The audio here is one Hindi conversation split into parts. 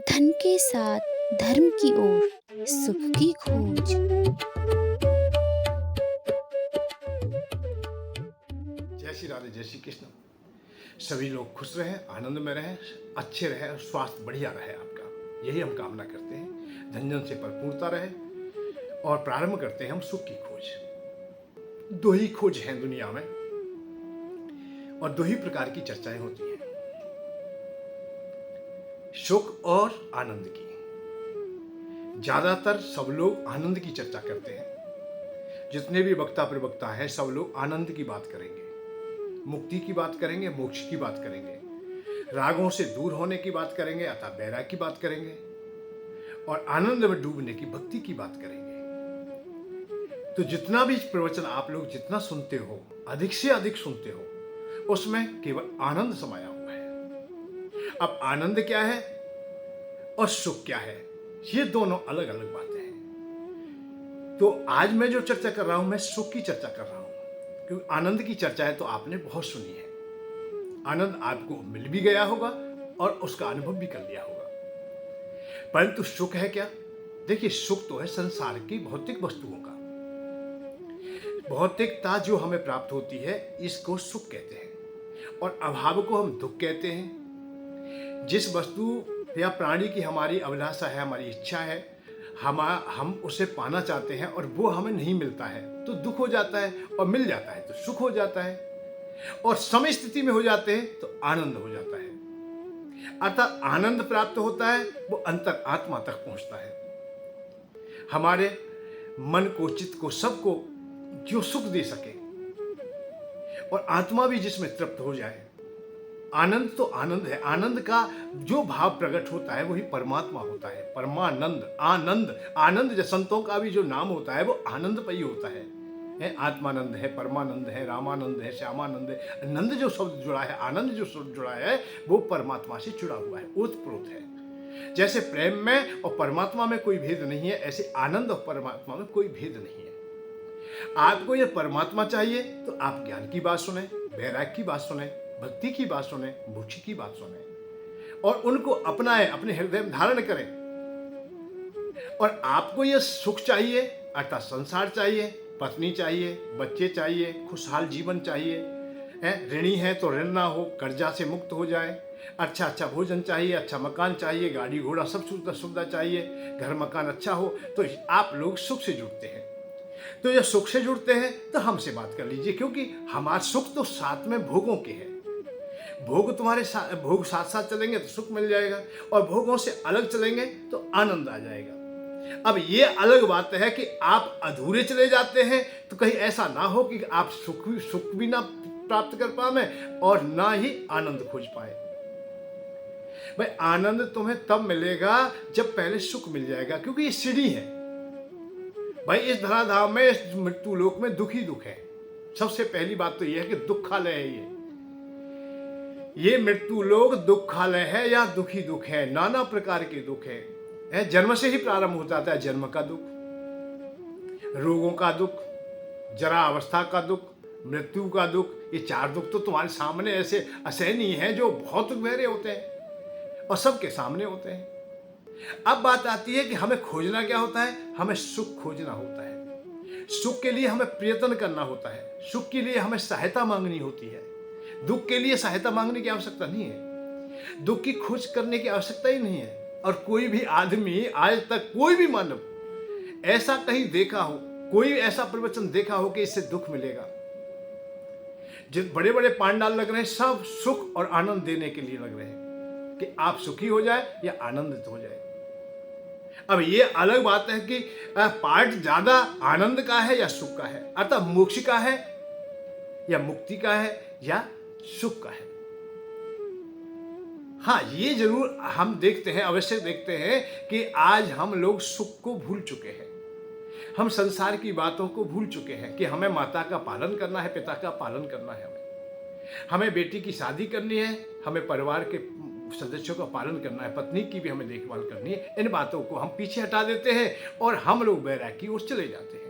धन के साथ धर्म की ओर सुख की खोज। जय श्री राधे, जय श्री कृष्ण। सभी लोग खुश रहें, आनंद में रहें, अच्छे रहें और स्वास्थ्य बढ़िया रहे आपका, यही हम कामना करते हैं। धन जन से भरपूरता रहे और प्रारंभ करते हैं हम सुख की खोज। दो ही खोज हैं दुनिया में और दो ही प्रकार की चर्चाएं होती हैं, सुख और आनंद की। ज्यादातर सब लोग आनंद की चर्चा करते हैं। जितने भी वक्ता प्रवक्ता हैं सब लोग आनंद की बात करेंगे, मुक्ति की बात करेंगे, मोक्ष की बात करेंगे, रागों से दूर होने की बात करेंगे अर्थात बैराग की बात करेंगे और आनंद में डूबने की भक्ति की बात करेंगे। तो जितना भी प्रवचन आप लोग जितना सुनते हो, अधिक से अधिक सुनते हो, उसमें केवल आनंद समाया हुआ है। अब आनंद क्या है और सुख क्या है, ये दोनों अलग अलग बातें हैं। तो आज मैं जो चर्चा कर रहा हूं, मैं सुख की चर्चा कर रहा हूं, क्योंकि आनंद की चर्चा है तो आपने बहुत सुनी है। आनंद आपको मिल भी गया होगा और उसका अनुभव भी कर लिया होगा, परंतु सुख है क्या? देखिए, सुख तो है संसार की भौतिक वस्तुओं का। भौतिकता जो हमें प्राप्त होती है इसको सुख कहते हैं और अभाव को हम दुख कहते हैं। जिस वस्तु या प्राणी की हमारी अभिलाषा है, हमारी इच्छा है, हम उसे पाना चाहते हैं और वो हमें नहीं मिलता है तो दुख हो जाता है, और मिल जाता है तो सुख हो जाता है, और समय स्थिति में हो जाते हैं तो आनंद हो जाता है। अर्थात आनंद प्राप्त होता है वो अंतर आत्मा तक पहुंचता है। हमारे मन को, चित्त को, सबको जो सुख दे सके और आत्मा भी जिसमें तृप्त हो जाए। आनंद तो आनंद है। आनंद का जो भाव प्रकट होता है वही परमात्मा होता है, परमानंद। आनंद, आनंद जो संतों का भी जो नाम होता है वो आनंद पर ही होता है। आत्मानंद है, परमानंद है, रामानंद है, श्यामानंद है। नंद जो शब्द जुड़ा है, आनंद जो शब्द जुड़ा है, वो परमात्मा से जुड़ा हुआ है, ओतप्रोत है। जैसे प्रेम में और परमात्मा में कोई भेद नहीं है, ऐसे आनंद और परमात्मा में कोई भेद नहीं है। आपको ये परमात्मा चाहिए तो आप ज्ञान की बात सुने, वैराग की बात सुने, भक्ति की बात सुने, मोक्ष की बात सुने और उनको अपनाएं, अपने हृदय में धारण करें। और आपको ये सुख चाहिए अर्थात संसार चाहिए, पत्नी चाहिए, बच्चे चाहिए, खुशहाल जीवन चाहिए, ऋणी है तो ऋण ना हो, कर्जा से मुक्त हो जाए, अच्छा अच्छा भोजन चाहिए, अच्छा मकान चाहिए, गाड़ी घोड़ा सब सुविधा चाहिए, घर मकान अच्छा हो, तो आप लोग सुख से जुड़ते हैं। तो जब सुख से जुड़ते हैं तो हमसे बात कर लीजिए, क्योंकि हमारा सुख तो साथ में भोगों के है। भोग तुम्हारे भोग साथ साथ चलेंगे तो सुख मिल जाएगा, और भोगों से अलग चलेंगे तो आनंद आ जाएगा। अब ये अलग बात है कि आप अधूरे चले जाते हैं तो कहीं ऐसा ना हो कि आप सुख भी ना प्राप्त कर पाए और ना ही आनंद खोज पाए। भाई, आनंद तुम्हें तब मिलेगा जब पहले सुख मिल जाएगा, क्योंकि ये सीढ़ी है। भाई, इस धराधाम में, इस मृत्यु लोक में दुख ही दुख है। सबसे पहली बात तो यह है कि दुखालय है ये मृत्यु लोक दुखालय है या दुखी दुख है, नाना प्रकार के दुख है। जन्म से ही प्रारंभ हो जाता है जन्म का दुख, रोगों का दुख, जरा अवस्था का दुख, मृत्यु का दुख। ये चार दुख तो तुम्हारे सामने ऐसे असहनीय हैं जो बहुत गहरे होते हैं और सबके सामने होते हैं। अब बात आती है कि हमें खोजना क्या होता है? हमें सुख खोजना होता है। सुख के लिए हमें प्रयत्न करना होता है, सुख के लिए हमें सहायता मांगनी होती है। दुख के लिए सहायता मांगने की आवश्यकता नहीं है, दुख की खोज करने की आवश्यकता ही नहीं है। और कोई भी आदमी आज तक, कोई भी मानव ऐसा कहीं देखा हो, कोई ऐसा प्रवचन देखा हो कि इससे दुख मिलेगा? जो बड़े बड़े पांडाल लग रहे हैं सब सुख और आनंद देने के लिए लग रहे हैं कि आप सुखी हो जाए या आनंदित हो जाए। अब ये अलग बात है कि पार्ट ज्यादा आनंद का है या सुख का है, अर्थात मोक्ष का है या मुक्ति का है या सुख का है। हाँ, ये जरूर हम देखते हैं, अवश्य देखते हैं कि आज हम लोग सुख को भूल चुके हैं। हम संसार की बातों को भूल चुके हैं कि हमें माता का पालन करना है, पिता का पालन करना है, हमें बेटी की शादी करनी है, हमें परिवार के सदस्यों का पालन करना है, पत्नी की भी हमें देखभाल करनी है। इन बातों को हम पीछे हटा देते हैं और हम लोग बैराग की ओर चले जाते हैं।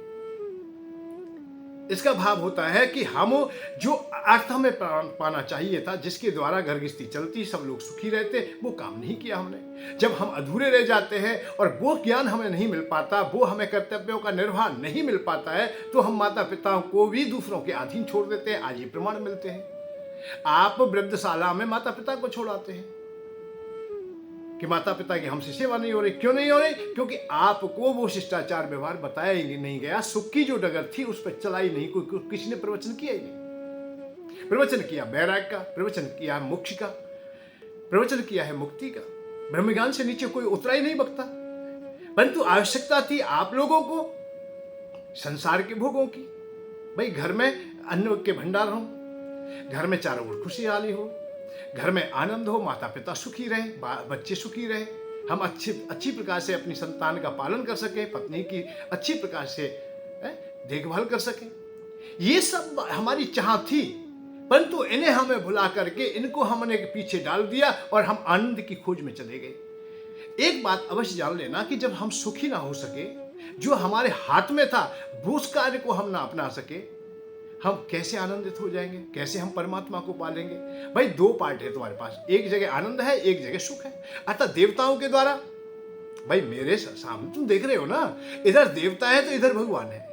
इसका भाव होता है कि हम जो अर्थ हमें पाना चाहिए था, जिसके द्वारा घर गृहस्थी चलती, सब लोग सुखी रहते, वो काम नहीं किया हमने। जब हम अधूरे रह जाते हैं और वो ज्ञान हमें नहीं मिल पाता, वो हमें कर्तव्यों का निर्वाह नहीं मिल पाता है, तो हम माता पिता को भी दूसरों के अधीन छोड़ देते हैं। आज ये प्रमाण मिलते हैं। आप वृद्धशाला में माता पिता को छोड़ाते हैं कि माता पिता की हमसे सेवा नहीं हो रही। क्यों नहीं हो रही? क्योंकि आपको वो शिष्टाचार व्यवहार बताया ही नहीं गया। सुख की जो डगर थी उस पर चलाई नहीं, कोई किसी ने प्रवचन किया ही नहीं। प्रवचन किया वैराग्य का, प्रवचन किया मोक्ष का, प्रवचन किया है मुक्ति का। ब्रह्मज्ञान से नीचे कोई उतरा ही नहीं बकता। परंतु आवश्यकता थी आप लोगों को संसार के भोगों की। भाई घर में अन्न के भंडार हो, घर में चारों ओर खुशहाली हो, घर में आनंद हो, माता पिता सुखी रहे, बच्चे सुखी रहे, हम अच्छी प्रकार से अपनी संतान का पालन कर सके, पत्नी की अच्छी प्रकार से देखभाल कर सके। ये सब हमारी चाह थी। परंतु इन्हें हमें भुला करके इनको हमने पीछे डाल दिया और हम आनंद की खोज में चले गए। एक बात अवश्य जान लेना कि जब हम सुखी ना हो सके, जो हमारे हाथ में था वो उस कार्य को हम ना अपना सके, हम कैसे आनंदित हो जाएंगे? कैसे हम परमात्मा को पालेंगे? भाई दो पार्ट है तुम्हारे पास, एक जगह आनंद है, एक जगह सुख है। अर्थात देवताओं के द्वारा, भाई मेरे सामने तुम देख रहे हो ना, इधर देवता है तो इधर भगवान है,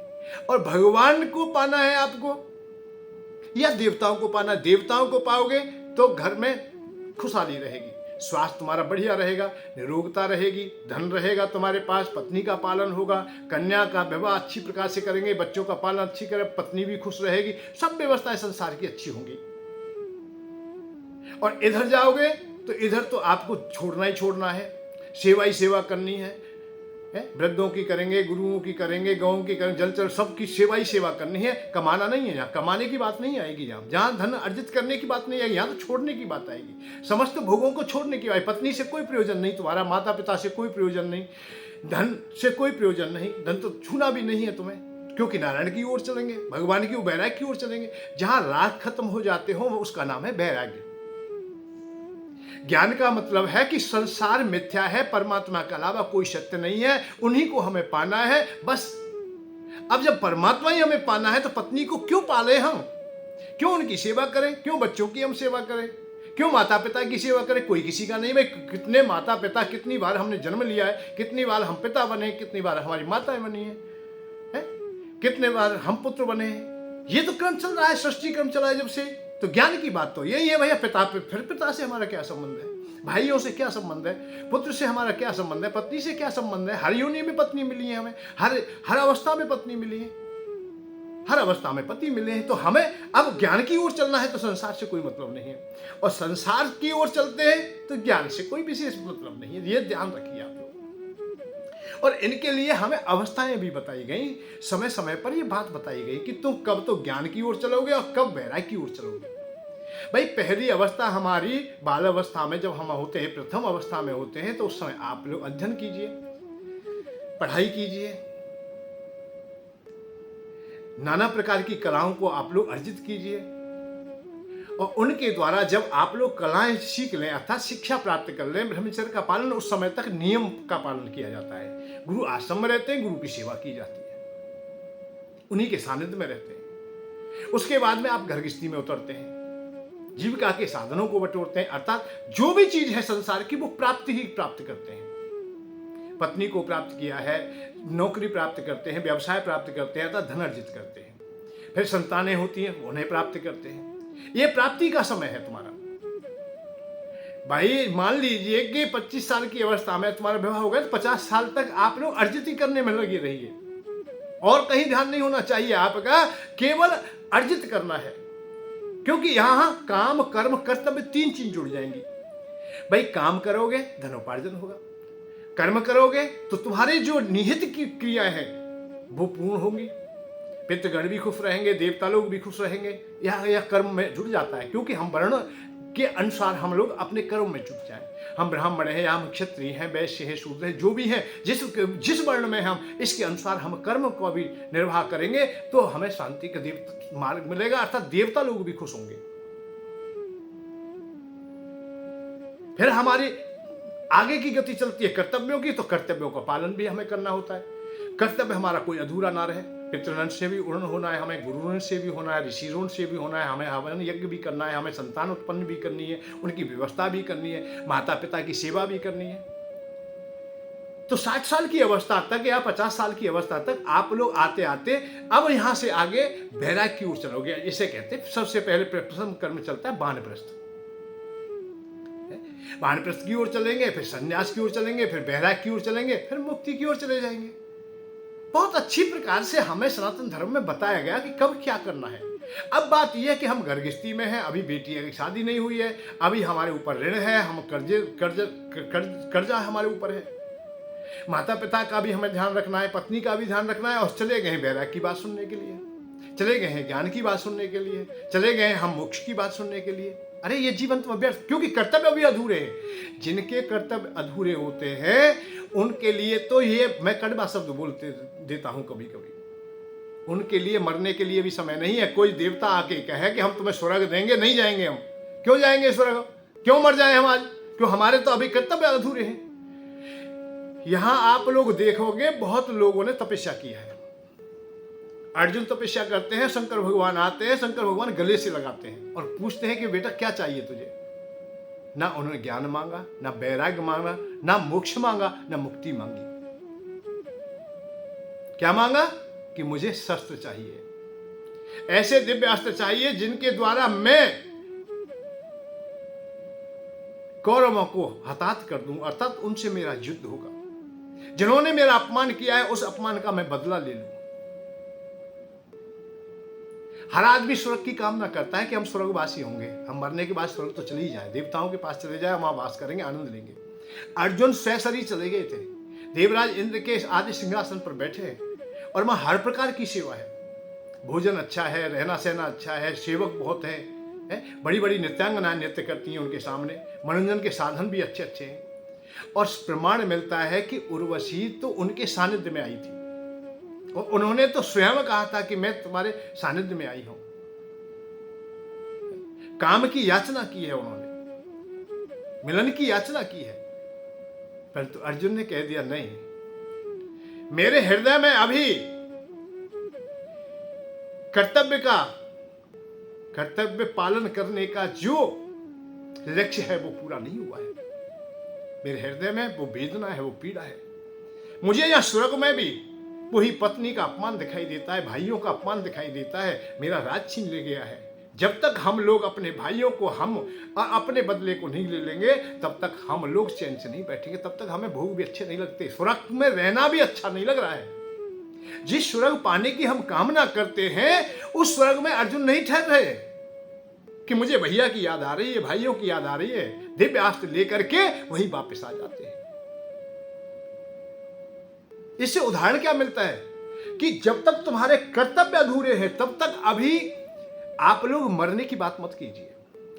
और भगवान को पाना है आपको या देवताओं को पाना? देवताओं को पाओगे तो घर में खुशहाली रहेगी, स्वास्थ्य तुम्हारा बढ़िया रहेगा, निरोगता रहेगी, धन रहेगा तुम्हारे पास, पत्नी का पालन होगा, कन्या का विवाह अच्छी प्रकार से करेंगे, बच्चों का पालन अच्छी करें, पत्नी भी खुश रहेगी, सब व्यवस्थाएं संसार की अच्छी होंगी। और इधर जाओगे तो इधर तो आपको छोड़ना ही छोड़ना है, सेवा ही सेवा करनी है। वृद्धों की करेंगे, गुरुओं की करेंगे, गौं की करेंगे, जलचर सबकी सेवा ही सेवा करनी है। कमाना नहीं है, यहाँ कमाने की बात नहीं आएगी। जहाँ धन अर्जित करने की बात नहीं आएगी, यहाँ तो छोड़ने की बात आएगी। समस्त भोगों को छोड़ने की बात। पत्नी से कोई प्रयोजन नहीं तुम्हारा, माता पिता से कोई प्रयोजन नहीं, धन से कोई प्रयोजन नहीं, धन तो छूना भी नहीं है तुम्हें, क्योंकि नारायण की ओर चलेंगे, भगवान की वैराग्य की ओर चलेंगे। जहाँ राग खत्म हो जाते हो उसका नाम है वैराग्य। ज्ञान का मतलब है कि संसार मिथ्या है, परमात्मा के अलावा कोई सत्य नहीं है, उन्हीं को हमें पाना है बस। अब जब परमात्मा ही हमें पाना है तो पत्नी को क्यों पाले हम? क्यों उनकी सेवा करें? क्यों बच्चों की हम सेवा करें? क्यों माता पिता की सेवा करें? कोई किसी का नहीं। भाई कितने माता पिता, कितनी बार हमने जन्म लिया है, कितनी बार हम पिता बने, कितनी बार हमारी माताएं बनी है, कितने बार हम पुत्र बने हैं। ये तो क्रम चल रहा है, सृष्टि क्रम चला है जब से। तो ज्ञान की बात तो यही है भैया। पिता पे, फिर पिता से हमारा क्या संबंध है? भाइयों से क्या संबंध है? पुत्र से हमारा क्या संबंध है? पत्नी से क्या संबंध है? हर योनि में पत्नी मिली है हमें, हर अवस्था में पत्नी मिली है, हर अवस्था में पति मिले हैं। तो हमें अब ज्ञान की ओर चलना है तो संसार से कोई मतलब नहीं है, और संसार की ओर चलते हैं तो ज्ञान से कोई विशेष मतलब नहीं है। ये ध्यान रखिए आप लोग। और इनके लिए हमें अवस्थाएं भी बताई गई, समय समय पर ये बात बताई गई कि तुम कब तो ज्ञान की ओर चलोगे और कब वैराग्य की ओर चलोगे। भाई पहली अवस्था हमारी बाल अवस्था में जब हम होते हैं, प्रथम अवस्था में होते हैं, तो उस समय आप लोग अध्ययन कीजिए, पढ़ाई कीजिए, नाना प्रकार की कलाओं को आप लोग अर्जित कीजिए, और उनके द्वारा जब आप लोग कलाएं सीख लें, अर्थात शिक्षा प्राप्त कर लें, ब्रह्मचर्य का पालन, उस समय तक नियम का पालन किया जाता है। गुरु आश्रम में रहते हैं, गुरु की सेवा की जाती है, उन्हीं के सानिध्य में रहते हैं। उसके बाद में आप घर गृहस्थी में उतरते हैं, जीविका के साधनों को बटोरते हैं, अर्थात जो भी चीज है संसार की वो प्राप्ति ही प्राप्त करते हैं। पत्नी को प्राप्त किया है, नौकरी प्राप्त करते हैं, व्यवसाय प्राप्त करते हैं, अर्थात धन अर्जित करते हैं। फिर संतानें होती हैं, उन्हें प्राप्त करते हैं। ये प्राप्ति का समय है तुम्हारा। भाई मान लीजिए कि 25 साल की अवस्था में तुम्हारा विवाह हो गया, तो 50 साल तक आप लोग अर्जित ही करने में लगे रहिए, और कहीं ध्यान नहीं होना चाहिए आपका, केवल अर्जित करना है। क्योंकि यहां काम कर्म कर्तव्य तीन चीज जुड़ जाएंगी। भाई काम करोगे धनोपार्जन होगा, कर्म करोगे तो तुम्हारे जो निहित की क्रिया है वो पूर्ण होंगी, पितृगण भी खुश रहेंगे, देवता लोग भी खुश रहेंगे। यह कर्म में जुड़ जाता है, क्योंकि हम वर्ण के अनुसार हम लोग अपने कर्म में जुट जाएं। हम ब्राह्मण हैं या हम क्षत्रिय हैं, वैश्य हैं, शूद्र हैं, जो भी हैं, जिस वर्ण में हम, इसके अनुसार हम कर्म को भी निर्वाह करेंगे तो हमें शांति का मार्ग मिलेगा, अर्थात देवता लोग भी खुश होंगे। फिर हमारी आगे की गति चलती है कर्तव्यों की, तो कर्तव्यों का पालन भी हमें करना होता है। कर्तव्य हमारा कोई अधूरा ना रहे। पितृऋण से भी ऋण होना है, हमें गुरु ऋण से भी होना है, ऋषि ऋण से भी होना है, हमें हवन यज्ञ भी करना है, हमें संतान उत्पन्न भी करनी है, उनकी व्यवस्था भी करनी है, माता पिता की सेवा भी करनी है। तो 60 साल की अवस्था तक या 50 साल की अवस्था तक आप लोग आते आते अब यहाँ से आगे वैराग्य की ओर चलोगे। इसे कहते हैं सबसे पहले प्रथम कर्म चलता है वानप्रस्थ। वानप्रस्थ की ओर चलेंगे, फिर संन्यास की ओर चलेंगे, फिर वैराग्य की ओर चलेंगे, फिर मुक्ति की ओर चले जाएंगे। बहुत अच्छी प्रकार से हमें सनातन धर्म में बताया गया कि कब क्या करना है। अब बात यह है कि हम गर्भस्थी में हैं, अभी बेटी की शादी नहीं हुई है, अभी हमारे ऊपर ऋण है, हम कर्जा हमारे ऊपर है, माता पिता का भी हमें ध्यान रखना है, पत्नी का भी ध्यान रखना है, और चले गए वैराग्य की बात सुनने के लिए, चले गए हैं ज्ञान की बात सुनने के लिए, चले गए हम मोक्ष की बात सुनने के लिए। अरे ये जीवन तो व्यर्थ, क्योंकि कर्तव्य अभी अधूरे हैं। जिनके कर्तव्य अधूरे होते हैं उनके लिए तो ये मैं कड़वा शब्द बोलते देता हूं कभी कभी, उनके लिए मरने के लिए भी समय नहीं है। कोई देवता आके कहे कि हम तुम्हें स्वर्ग देंगे, नहीं जाएंगे हम। क्यों जाएंगे स्वर्ग? क्यों मर जाए हम आज? क्यों हमारे तो अभी कर्तव्य अधूरे हैं। यहां आप लोग देखोगे बहुत लोगों ने तपस्या किया है। अर्जुन तपस्या करते हैं, शंकर भगवान आते हैं, शंकर भगवान गले से लगाते हैं और पूछते हैं कि बेटा क्या चाहिए तुझे। ना उन्होंने ज्ञान मांगा, ना वैराग्य मांगा, ना मोक्ष मांगा, ना मुक्ति मांगी। क्या मांगा? कि मुझे शस्त्र चाहिए, ऐसे दिव्य अस्त्र चाहिए जिनके द्वारा मैं कौरवों को हताहत कर दूं, अर्थात उनसे मेरा युद्ध होगा। जिन्होंने मेरा अपमान किया है उस अपमान का मैं बदला ले लूं। हर आदमी स्वर्ग की कामना करता है कि हम स्वर्गवासी होंगे, हम मरने के बाद स्वर्ग तो चले ही जाए, देवताओं के पास चले जाए, वहां वास करेंगे, आनंद लेंगे। अर्जुन सशरीर चले गए थे, देवराज इंद्र के आदि सिंहासन पर बैठे और वहां हर प्रकार की सेवा है। भोजन अच्छा है, रहना सहना अच्छा है, सेवक बहुत है, बड़ी बड़ी नृत्यांगनाएं नृत्य करती हैं उनके सामने, मनोरंजन के साधन भी अच्छे अच्छे हैं। और प्रमाण मिलता है कि उर्वशी तो उनके सानिध्य में आई थी और उन्होंने तो स्वयं कहा था कि मैं तुम्हारे सानिध्य में आई हूं। काम की याचना की है उन्होंने, मिलन की याचना की है, परंतु अर्जुन ने कह दिया नहीं, मेरे हृदय में अभी कर्तव्य पालन करने का जो लक्ष्य है वो पूरा नहीं हुआ है। मेरे हृदय में वो वेदना है, वो पीड़ा है। मुझे यहां स्वर्ग में भी वही पत्नी का अपमान दिखाई देता है, भाइयों का अपमान दिखाई देता है, मेरा राज छीन ले गया है। जब तक हम लोग अपने भाइयों को हम अपने बदले को नहीं ले लेंगे तब तक हम लोग चैन से नहीं बैठेंगे, तब तक हमें भोग भी अच्छे नहीं लगते, स्वर्ग में रहना भी अच्छा नहीं लग रहा है। जिस स्वर्ग पाने की हम कामना करते हैं उस स्वर्ग में अर्जुन नहीं ठहर रहे कि मुझे भैया की याद आ रही है, भाइयों की याद आ रही है, दिव्य अस्त्र लेकर के वही वापस आ जाते हैं। इससे उदाहरण क्या मिलता है कि जब तक तुम्हारे कर्तव्य अधूरे हैं तब तक अभी आप लोग मरने की बात मत कीजिए।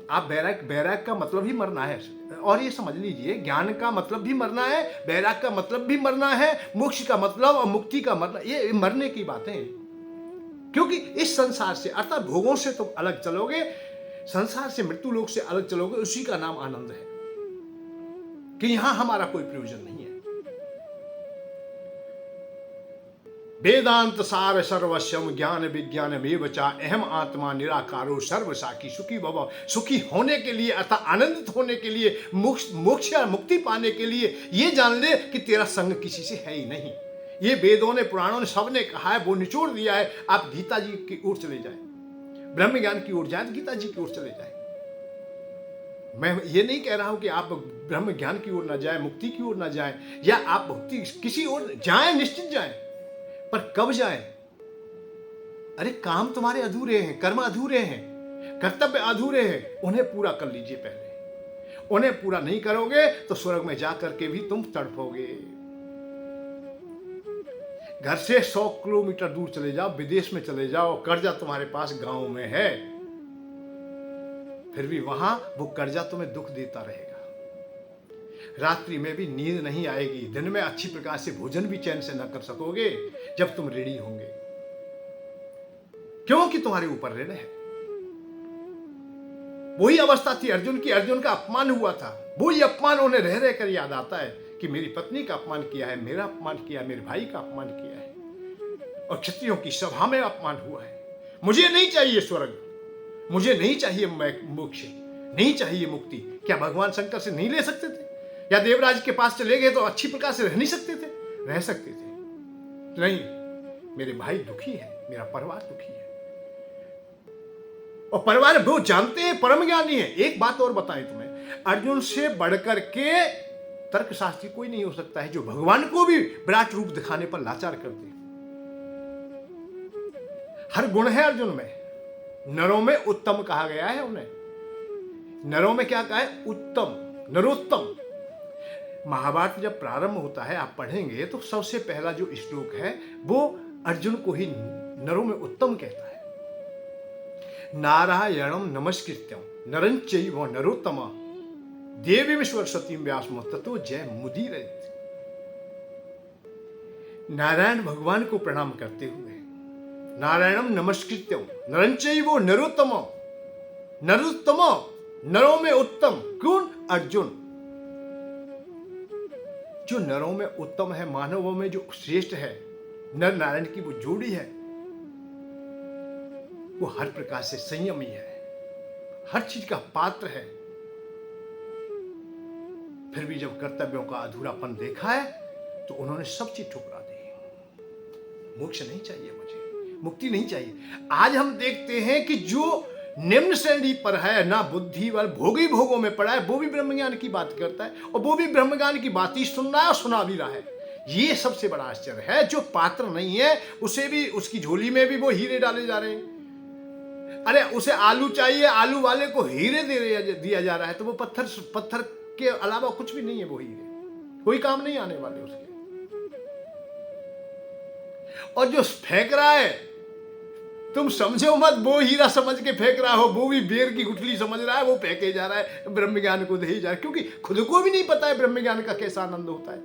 आप वैराग्य का मतलब ही मरना है, और ये समझ लीजिए ज्ञान का मतलब भी मरना है, वैराग्य का मतलब भी मरना है, मोक्ष का मतलब और मुक्ति का मरना, ये मरने की बातें हैं। क्योंकि इस संसार से अर्थात भोगों से तुम अलग चलोगे, संसार से मृत्यु लोक से अलग चलोगे, उसी का नाम आनंद है कि यहां हमारा कोई प्रयोजन नहीं है। वेदांत सार सर्वस्वम ज्ञान विज्ञानमेव चा अहम आत्मा निराकारो सर्वसाखी सुखी भव। सुखी होने के लिए अर्थात आनंदित होने के लिए, मोक्ष या मुक्ति पाने के लिए ये जान ले कि तेरा संग किसी से है ही नहीं। ये वेदों ने, पुराणों ने, सबने कहा है, वो निचोड़ दिया है। आप गीता जी की ओर चले जाए, ब्रह्म ज्ञान की ओर जाए, गीता जी की ओर चले जाए। मैं ये नहीं कह रहा हूं कि आप ब्रह्म ज्ञान की ओर ना जाए, मुक्ति की ओर ना जाए, या आप मुक्ति किसी ओर जाए, निश्चित जाए, पर कब जाए? अरे काम तुम्हारे अधूरे हैं, कर्म अधूरे हैं, कर्तव्य अधूरे हैं, उन्हें पूरा कर लीजिए पहले। उन्हें पूरा नहीं करोगे तो स्वर्ग में जाकर के भी तुम तड़पोगे। घर से 100 किलोमीटर दूर चले जाओ, विदेश में चले जाओ, कर्जा तुम्हारे पास गांव में है, फिर भी वहां वो कर्जा तुम्हें दुख देता रहेगा। रात्रि में भी नींद नहीं आएगी, दिन में अच्छी प्रकार से भोजन भी चैन से न कर सकोगे जब तुम रेडी होंगे, क्योंकि तुम्हारे ऊपर ऋण है। वही अवस्था थी अर्जुन की, अर्जुन का अपमान हुआ था, वही अपमान उन्हें रह रह कर याद आता है कि मेरी पत्नी का अपमान किया है, मेरा अपमान किया है, मेरे भाई का अपमान किया है। और क्षत्रियों की सभा में अपमान हुआ है। मुझे नहीं चाहिए स्वर्ग, मुझे नहीं चाहिए मोक्ष, नहीं चाहिए मुक्ति। क्या भगवान शंकर से नहीं ले सकते थे? या देवराज के पास चले गए तो अच्छी प्रकार से रह नहीं सकते थे? रह सकते थे। नहीं, मेरे भाई दुखी है, मेरा परिवार दुखी है। और परिवार वो जानते हैं, परम ज्ञानी है। एक बात और बताएं तुम्हें, अर्जुन से बढ़कर के तर्कशास्त्री कोई नहीं हो सकता है जो भगवान को भी विराट रूप दिखाने पर लाचार कर दे। हर गुण है अर्जुन में। नरों में उत्तम कहा गया है उन्हें। नरों में क्या कहा है? उत्तम, नरोत्तम। महाभारत जब प्रारंभ होता है, आप पढ़ेंगे तो सबसे पहला जो श्लोक है वो अर्जुन को ही नरों में उत्तम कहता है। नारायणम नमस्कृत्यम नरं चैव नरोत्तमा देवीं सरस्वतीं व्यासं ततो जय मुदीरयेत्। नारायण भगवान को प्रणाम करते हुए, नारायणम नमस्कृत्यम नरं चैव नरोत्तमा, नरोत्तमा, नरों में उत्तम। कौन? अर्जुन। जो नरों में उत्तम है, मानवों में जो श्रेष्ठ है, नर नारायण की वो जोड़ी है, वो हर प्रकार से संयमी है, हर चीज का पात्र है। फिर भी जब कर्तव्यों का अधूरापन देखा है तो उन्होंने सब चीज ठुकरा दी। मोक्ष नहीं चाहिए मुझे, मुक्ति नहीं चाहिए। आज हम देखते हैं कि जो निम्न श्रेणी पर है, ना बुद्धि वाल भोगी भोगों में पड़ा है, वो भी ब्रह्मज्ञान की बात करता है और वो भी ब्रह्मज्ञान की बात ही सुन रहा है और सुना भी रहा है। ये सबसे बड़ा आश्चर्य है। जो पात्र नहीं है उसे भी, उसकी झोली में भी वो हीरे डाले जा रहे हैं। अरे उसे आलू चाहिए, आलू वाले को हीरे दिया जा रहा है, तो वो पत्थर के अलावा कुछ भी नहीं है। वो हीरे कोई काम नहीं आने वाले उसके। और जो फेंक रहा है, तुम समझो मत वो हीरा समझ के फेंक रहा हो, वो भी बेर की गुठली समझ रहा है, वो फेंके जा रहा है, ब्रह्म ज्ञान को दे ही जा रहा है, क्योंकि खुद को भी नहीं पता है ब्रह्म ज्ञान का कैसा आनंद होता है।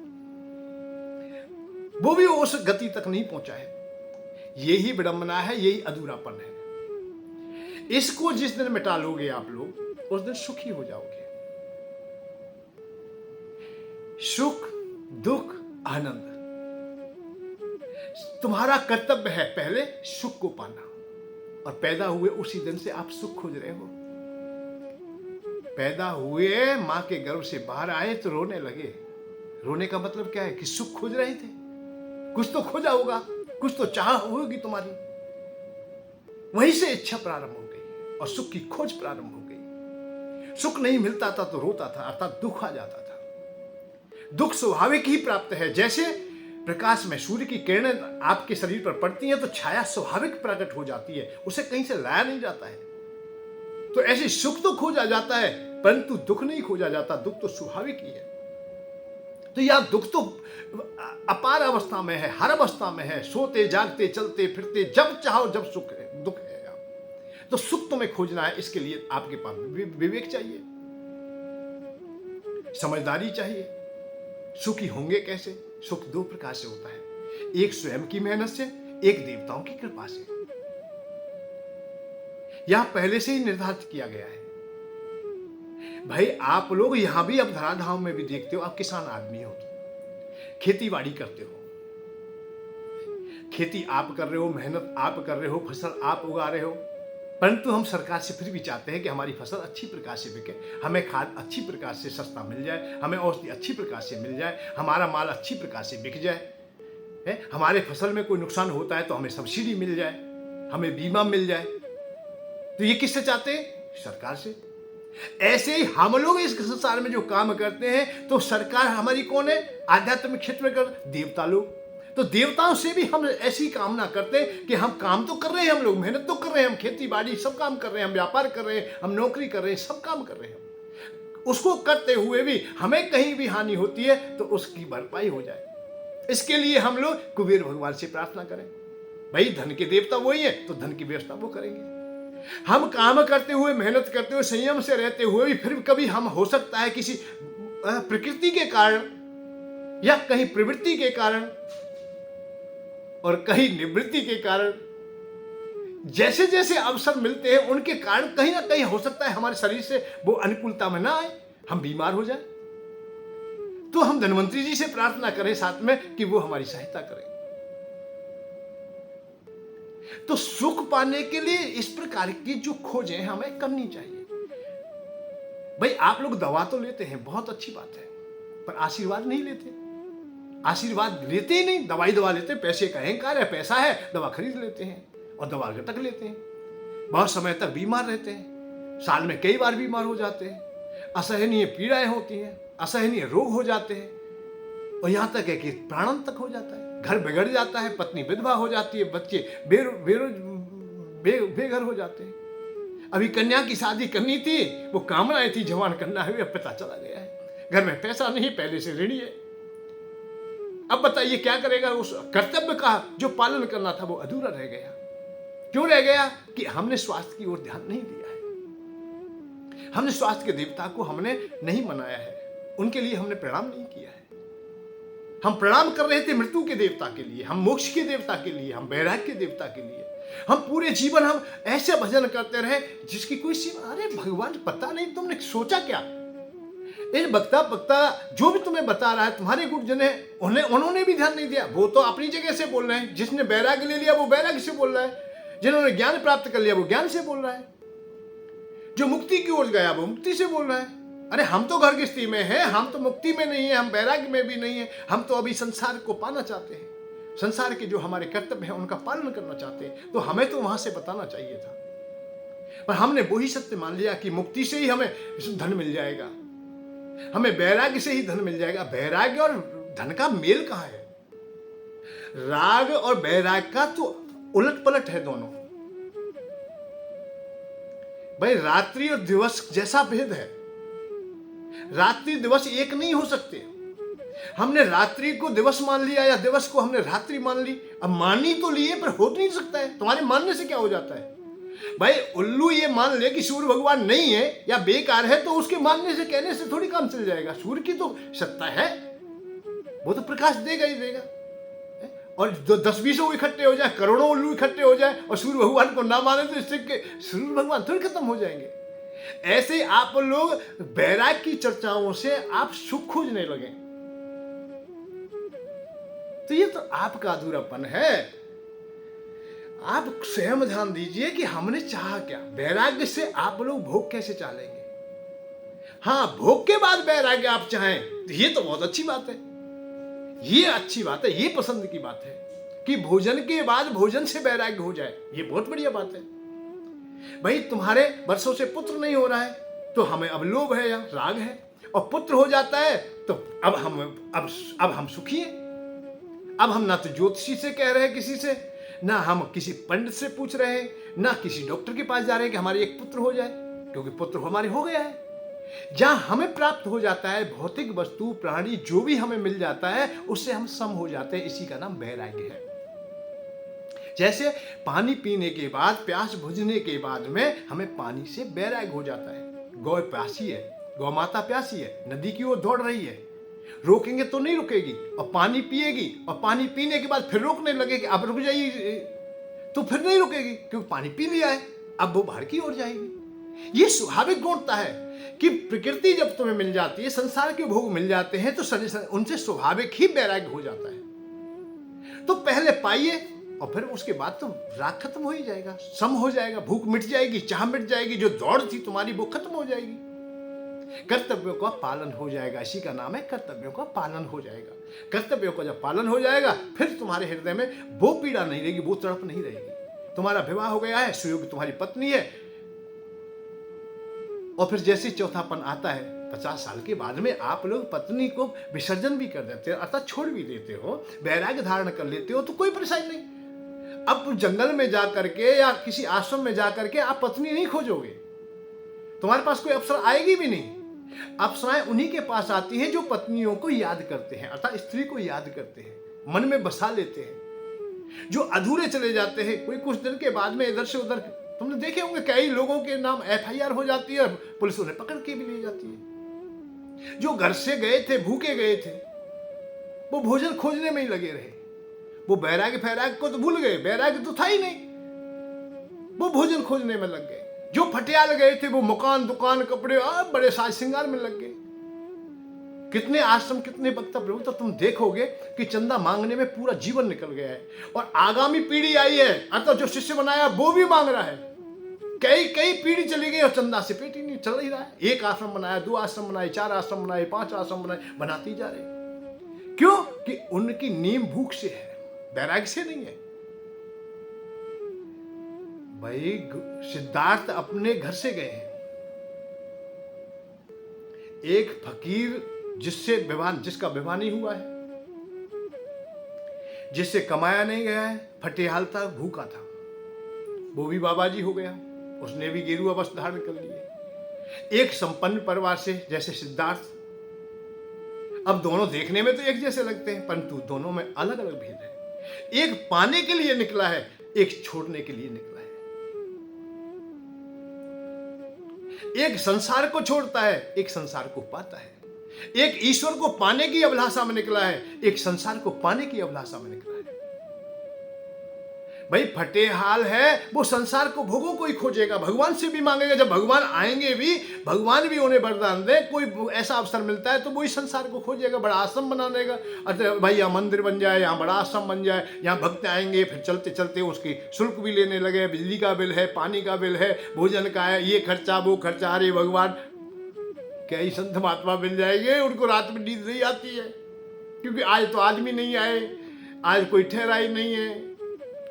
वो भी उस गति तक नहीं पहुंचा है। यही विडंबना है, यही अधूरापन है। इसको जिस दिन मिटा लोगे आप लोग, उस दिन सुखी हो जाओगे। सुख, दुख, आनंद तुम्हारा कर्तव्य है। पहले सुख को पाना, और पैदा हुए उसी दिन से आप सुख खोज रहे हो। पैदा हुए, मां के गर्भ से बाहर आए तो रोने लगे। रोने का मतलब क्या है? कि सुख खोज रहे थे। कुछ तो खोजा होगा, कुछ तो चाह होगी तुम्हारी। वहीं से इच्छा प्रारंभ हो गई और सुख की खोज प्रारंभ हो गई। सुख नहीं मिलता था तो रोता था, अर्थात दुख आ जाता था। दुख स्वाभाविक ही प्राप्त है। जैसे प्रकाश में सूर्य की किरणें आपके शरीर पर पड़ती हैं तो छाया स्वाभाविक प्रकट हो जाती है, उसे कहीं से लाया नहीं जाता है। तो ऐसे सुख तो खोजा जाता है, परंतु दुख नहीं खोजा जाता। दुख तो स्वाभाविक ही है। तो यह दुख तो अपार अवस्था में है, हर अवस्था में है। सोते जागते चलते फिरते जब चाहो जब सुख है, दुख है। तो सुख तुम्हें खोजना है, इसके लिए आपके पास विवेक चाहिए, समझदारी चाहिए। सुखी होंगे कैसे? सुख दो प्रकार से होता है, एक स्वयं की मेहनत से, एक देवताओं की कृपा से। यह पहले से ही निर्धारित किया गया है। भाई आप लोग यहां भी, अब धराधाम में भी देखते हो, आप किसान आदमी हो, खेती बाड़ी करते हो, खेती आप कर रहे हो, मेहनत आप कर रहे हो, फसल आप उगा रहे हो, परंतु हम सरकार से फिर भी चाहते हैं कि हमारी फसल अच्छी प्रकार से बिके, हमें खाद अच्छी प्रकार से सस्ता मिल जाए, हमें औषधि अच्छी प्रकार से मिल जाए, हमारा माल अच्छी प्रकार से बिक जाए, हमारे फसल में कोई नुकसान होता है तो हमें सब्सिडी मिल जाए, हमें बीमा मिल जाए। तो ये किससे चाहते हैं? सरकार से। ऐसे ही हम लोग इस संसार में जो काम करते हैं, तो सरकार हमारी कौन है? आध्यात्मिक क्षेत्र में कर देवता लोग। तो देवताओं से भी हम ऐसी कामना करते हैं कि हम काम तो कर रहे हैं, हम लोग मेहनत तो कर रहे हैं, हम खेती बाड़ी सब काम कर रहे हैं, हम व्यापार कर रहे हैं, हम नौकरी कर रहे हैं, सब काम कर रहे हैं। उसको करते हुए भी हमें कहीं भी हानि होती है तो उसकी भरपाई हो जाए, इसके लिए हम लोग कुबेर भगवान से प्रार्थना करें। भाई धन के देवता वही है, तो धन की व्यवस्था वो करेंगे। हम काम करते हुए, मेहनत करते हुए, संयम से रहते हुए भी फिर कभी हम, हो सकता है किसी प्रकृति के कारण या कहीं प्रवृत्ति के कारण और कहीं निवृत्ति के कारण, जैसे जैसे अवसर मिलते हैं उनके कारण कहीं ना कहीं हो सकता है हमारे शरीर से वो अनुकूलता में ना आए, हम बीमार हो जाए। तो हम धन्वंतरी जी से प्रार्थना करें साथ में कि वो हमारी सहायता करें। तो सुख पाने के लिए इस प्रकार की जो खोजें हमें करनी चाहिए। भाई आप लोग दवा तो लेते हैं, बहुत अच्छी बात है, पर आशीर्वाद नहीं लेते। आशीर्वाद लेते ही नहीं, दवाई दवा लेते हैं। पैसे का अहंकार है, पैसा है, दवा खरीद लेते हैं और दवा घटक लेते हैं। बहुत समय तक बीमार रहते हैं, साल में कई बार बीमार हो जाते हैं, असहनीय पीड़ाएं होती हैं, असहनीय रोग हो जाते हैं, और यहाँ तक है कि प्राणन तक हो जाता है, घर बिगड़ जाता है, पत्नी विधवा हो जाती है, बच्चे बेघर हो जाते हैं। अभी कन्या की शादी करनी थी, वो कामनाएं थी जवान करना है, अब पता चला गया है घर में पैसा नहीं, पहले से ऋणी है। अब बताइए क्या करेगा? उस कर्तव्य का जो पालन करना था वो अधूरा रह गया। क्यों रह गया? कि हमने स्वास्थ्य की ओर ध्यान नहीं दिया है, हमने स्वास्थ्य के देवता को हमने नहीं मनाया है, उनके लिए हमने प्रणाम नहीं किया है। हम प्रणाम कर रहे थे मृत्यु के देवता के लिए, हम मोक्ष के देवता के लिए, हम वैराग्य के देवता के लिए। हम पूरे जीवन हम ऐसे भजन करते रहे जिसकी कोई सीमा। अरे भगवान, पता नहीं तुमने सोचा क्या? ये बकता बकता जो भी तुम्हें बता रहा है, तुम्हारे गुरुजन है, उन्होंने भी ध्यान नहीं दिया। वो तो अपनी जगह से बोल रहे हैं, जिसने वैराग्य ले लिया वो वैराग्य से बोल रहा है, जिन्होंने ज्ञान प्राप्त कर लिया वो ज्ञान से बोल रहा है, जो मुक्ति की ओर गया वो मुक्ति से बोल रहा है। अरे हम तो घर गृहस्थी में हैं, हम तो मुक्ति में नहीं है, हम वैराग्य में भी नहीं है, हम तो अभी संसार को पाना चाहते हैं, संसार के जो हमारे कर्तव्य हैं उनका पालन करना चाहते हैं। तो हमें तो वहां से बताना चाहिए था, पर हमने वही सत्य मान लिया कि मुक्ति से ही हमें धन मिल जाएगा, हमें वैराग्य से ही धन मिल जाएगा। वैराग्य और धन का मेल कहां है? राग और वैराग्य का तो उलट पलट है दोनों। भाई रात्रि और दिवस जैसा भेद है, रात्रि दिवस एक नहीं हो सकते। हमने रात्रि को दिवस मान लिया या दिवस को हमने रात्रि मान ली। अब मानी तो लिए पर हो नहीं सकता है। तुम्हारे मानने से क्या हो जाता है? भाई उल्लू ये मान ले कि सूर्य भगवान नहीं है या बेकार है, तो उसके मानने से कहने से थोड़ी काम चल जाएगा। सूर्य की तो सत्ता है, वो तो प्रकाश देगा ही देगा। और जो 10-20 इकट्ठे हो जाए, करोड़ों उल्लू इकट्ठे हो जाए और सूर्य भगवान को ना माने, तो इससे सूर्य भगवान थोड़ी खत्म हो जाएंगे। ऐसे ही आप लोग वैराग्य की चर्चाओं से आप सुख खोजने लगे, तो ये तो आपका अधूरापन है। आप स्वयं ध्यान दीजिए कि हमने चाहा क्या। वैराग्य से आप लोग भोग कैसे चाहेंगे? हाँ, भोग के बाद वैराग्य आप चाहें तो ये तो बहुत अच्छी बात है, ये अच्छी बात है, ये पसंद की बात है कि भोजन के बाद भोजन से वैराग्य हो जाए, ये बहुत बढ़िया बात है। भाई तुम्हारे वर्षों से पुत्र नहीं हो रहा है तो हमें अब लोभ है या राग है, और पुत्र हो जाता है तो अब हम सुखी हैं। अब हम ना तो ज्योतिषी से कह रहे हैं किसी से, ना हम किसी पंडित से पूछ रहे हैं, ना किसी डॉक्टर के पास जा रहे हैं कि हमारे एक पुत्र हो जाए, क्योंकि पुत्र हमारे हो गया है। जहां हमें प्राप्त हो जाता है भौतिक वस्तु प्राणी जो भी हमें मिल जाता है उससे हम सम हो जाते हैं, इसी का नाम वैराग्य है। जैसे पानी पीने के बाद, प्यास बुझने के बाद में हमें पानी से वैराग्य हो जाता है। गौ प्यासी है, गौ माता प्यासी है, नदी की ओर दौड़ रही है, रोकेंगे तो नहीं रुकेगी, और पानी पिएगी, और पानी पीने के बाद फिर रोकने लगेगी, अब रुक जाइए, तो फिर नहीं रुकेगी क्योंकि पानी पी लिया है, अब वो बाहर की ओर जाएगी। ये स्वाभाविक गुणता है कि प्रकृति जब तुम्हें मिल जाती है, संसार के भोग मिल जाते हैं, तो उनसे स्वाभाविक ही वैराग्य हो जाता है। तो पहले पाइए और फिर उसके बाद तो राग खत्म हो ही जाएगा, सम हो जाएगा, भूख मिट जाएगी, चाह मिट जाएगी, जो दौड़ थी तुम्हारी वो खत्म हो जाएगी, कर्तव्यों का पालन हो जाएगा। इसी का नाम है कर्तव्यों का पालन हो जाएगा। कर्तव्यों का जब पालन हो जाएगा फिर तुम्हारे हृदय में वो पीड़ा नहीं रहेगी, वो तड़प नहीं रहेगी। तुम्हारा विवाह हो गया है, सुयोग्य तुम्हारी पत्नी है, और फिर जैसे चौथापन आता है 50 साल के बाद में आप लोग पत्नी को विसर्जन भी कर देते हो, अर्थात छोड़ भी देते हो, वैराग्य धारण कर लेते हो, तो कोई परेशानी नहीं। अब जंगल में जा करके या किसी आश्रम में जा करके आप पत्नी नहीं खोजोगे, तुम्हारे पास कोई अवसर आएगी भी नहीं। अप्सराएं उन्हीं के पास आती हैं जो पत्नियों को याद करते हैं, अर्थात स्त्री को याद करते हैं, मन में बसा लेते हैं। जो अधूरे चले जाते हैं, कोई कुछ दिन के बाद में इधर से उधर, तुमने देखे होंगे कई लोगों के नाम FIR हो जाती है, पुलिस उन्हें पकड़ के भी ले जाती है। जो घर से गए थे, भूखे गए थे, वो भोजन खोजने में ही लगे रहे, वो वैराग्य फैराग्य को तो भूल गए, वैराग्य तो था ही नहीं, वो भोजन खोजने में लग गए। जो फटियाल गए थे वो मकान दुकान कपड़े और बड़े साज श्रृंगार में लग गए। कितने आश्रम, कितने वक्ता प्रभु, तो तुम देखोगे कि चंदा मांगने में पूरा जीवन निकल गया है और आगामी पीढ़ी आई है, अतः जो शिष्य बनाया वो भी मांग रहा है। कई कई पीढ़ी चली गई और चंदा से पेट ही नहीं चल ही रहा है। एक आश्रम बनाया, 2 आश्रम बनाए, 4 आश्रम बनाए, 5 आश्रम बनाए, बनाती जा रहे। क्यों? कि उनकी नींव भूख से है, वैराग्य से नहीं है। भाई सिद्धार्थ अपने घर से गए हैं, एक फकीर जिसका विवाह नहीं हुआ है, जिससे कमाया नहीं गया है, फटेहाल था, भूखा था, वो भी बाबा जी हो गया, उसने भी गेरुआ वस्त्र धारण कर लिए। एक संपन्न परिवार से जैसे सिद्धार्थ, अब दोनों देखने में तो एक जैसे लगते हैं, परंतु दोनों में अलग अलग भेद है। एक पाने के लिए निकला है, एक छोड़ने के लिए निकला है। एक संसार को छोड़ता है, एक संसार को पाता है। एक ईश्वर को पाने की अभिलाषा में निकला है, एक संसार को पाने की अभिलाषा में निकला है। भाई फटेहाल है, वो संसार को, भोगों को ही खोजेगा, भगवान से भी मांगेगा। जब भगवान आएंगे भी, भगवान भी उन्हें वरदान दे, कोई ऐसा अवसर मिलता है तो वही संसार को खोजेगा, बड़ा आश्रम बनाने का। अरे भाई यहाँ मंदिर बन जाए, यहाँ बड़ा आश्रम बन जाए, यहाँ भक्त आएंगे, फिर चलते चलते उसकी शुल्क भी लेने लगे, बिजली का बिल है, पानी का बिल है, भोजन का है, ये खर्चा वो खर्चा। अरे भगवान, कई संत महात्मा मिल जाएंगे, उनको रात में नींद नहीं आती है, क्योंकि आज तो आदमी नहीं आए, आज कोई ठहराई नहीं है,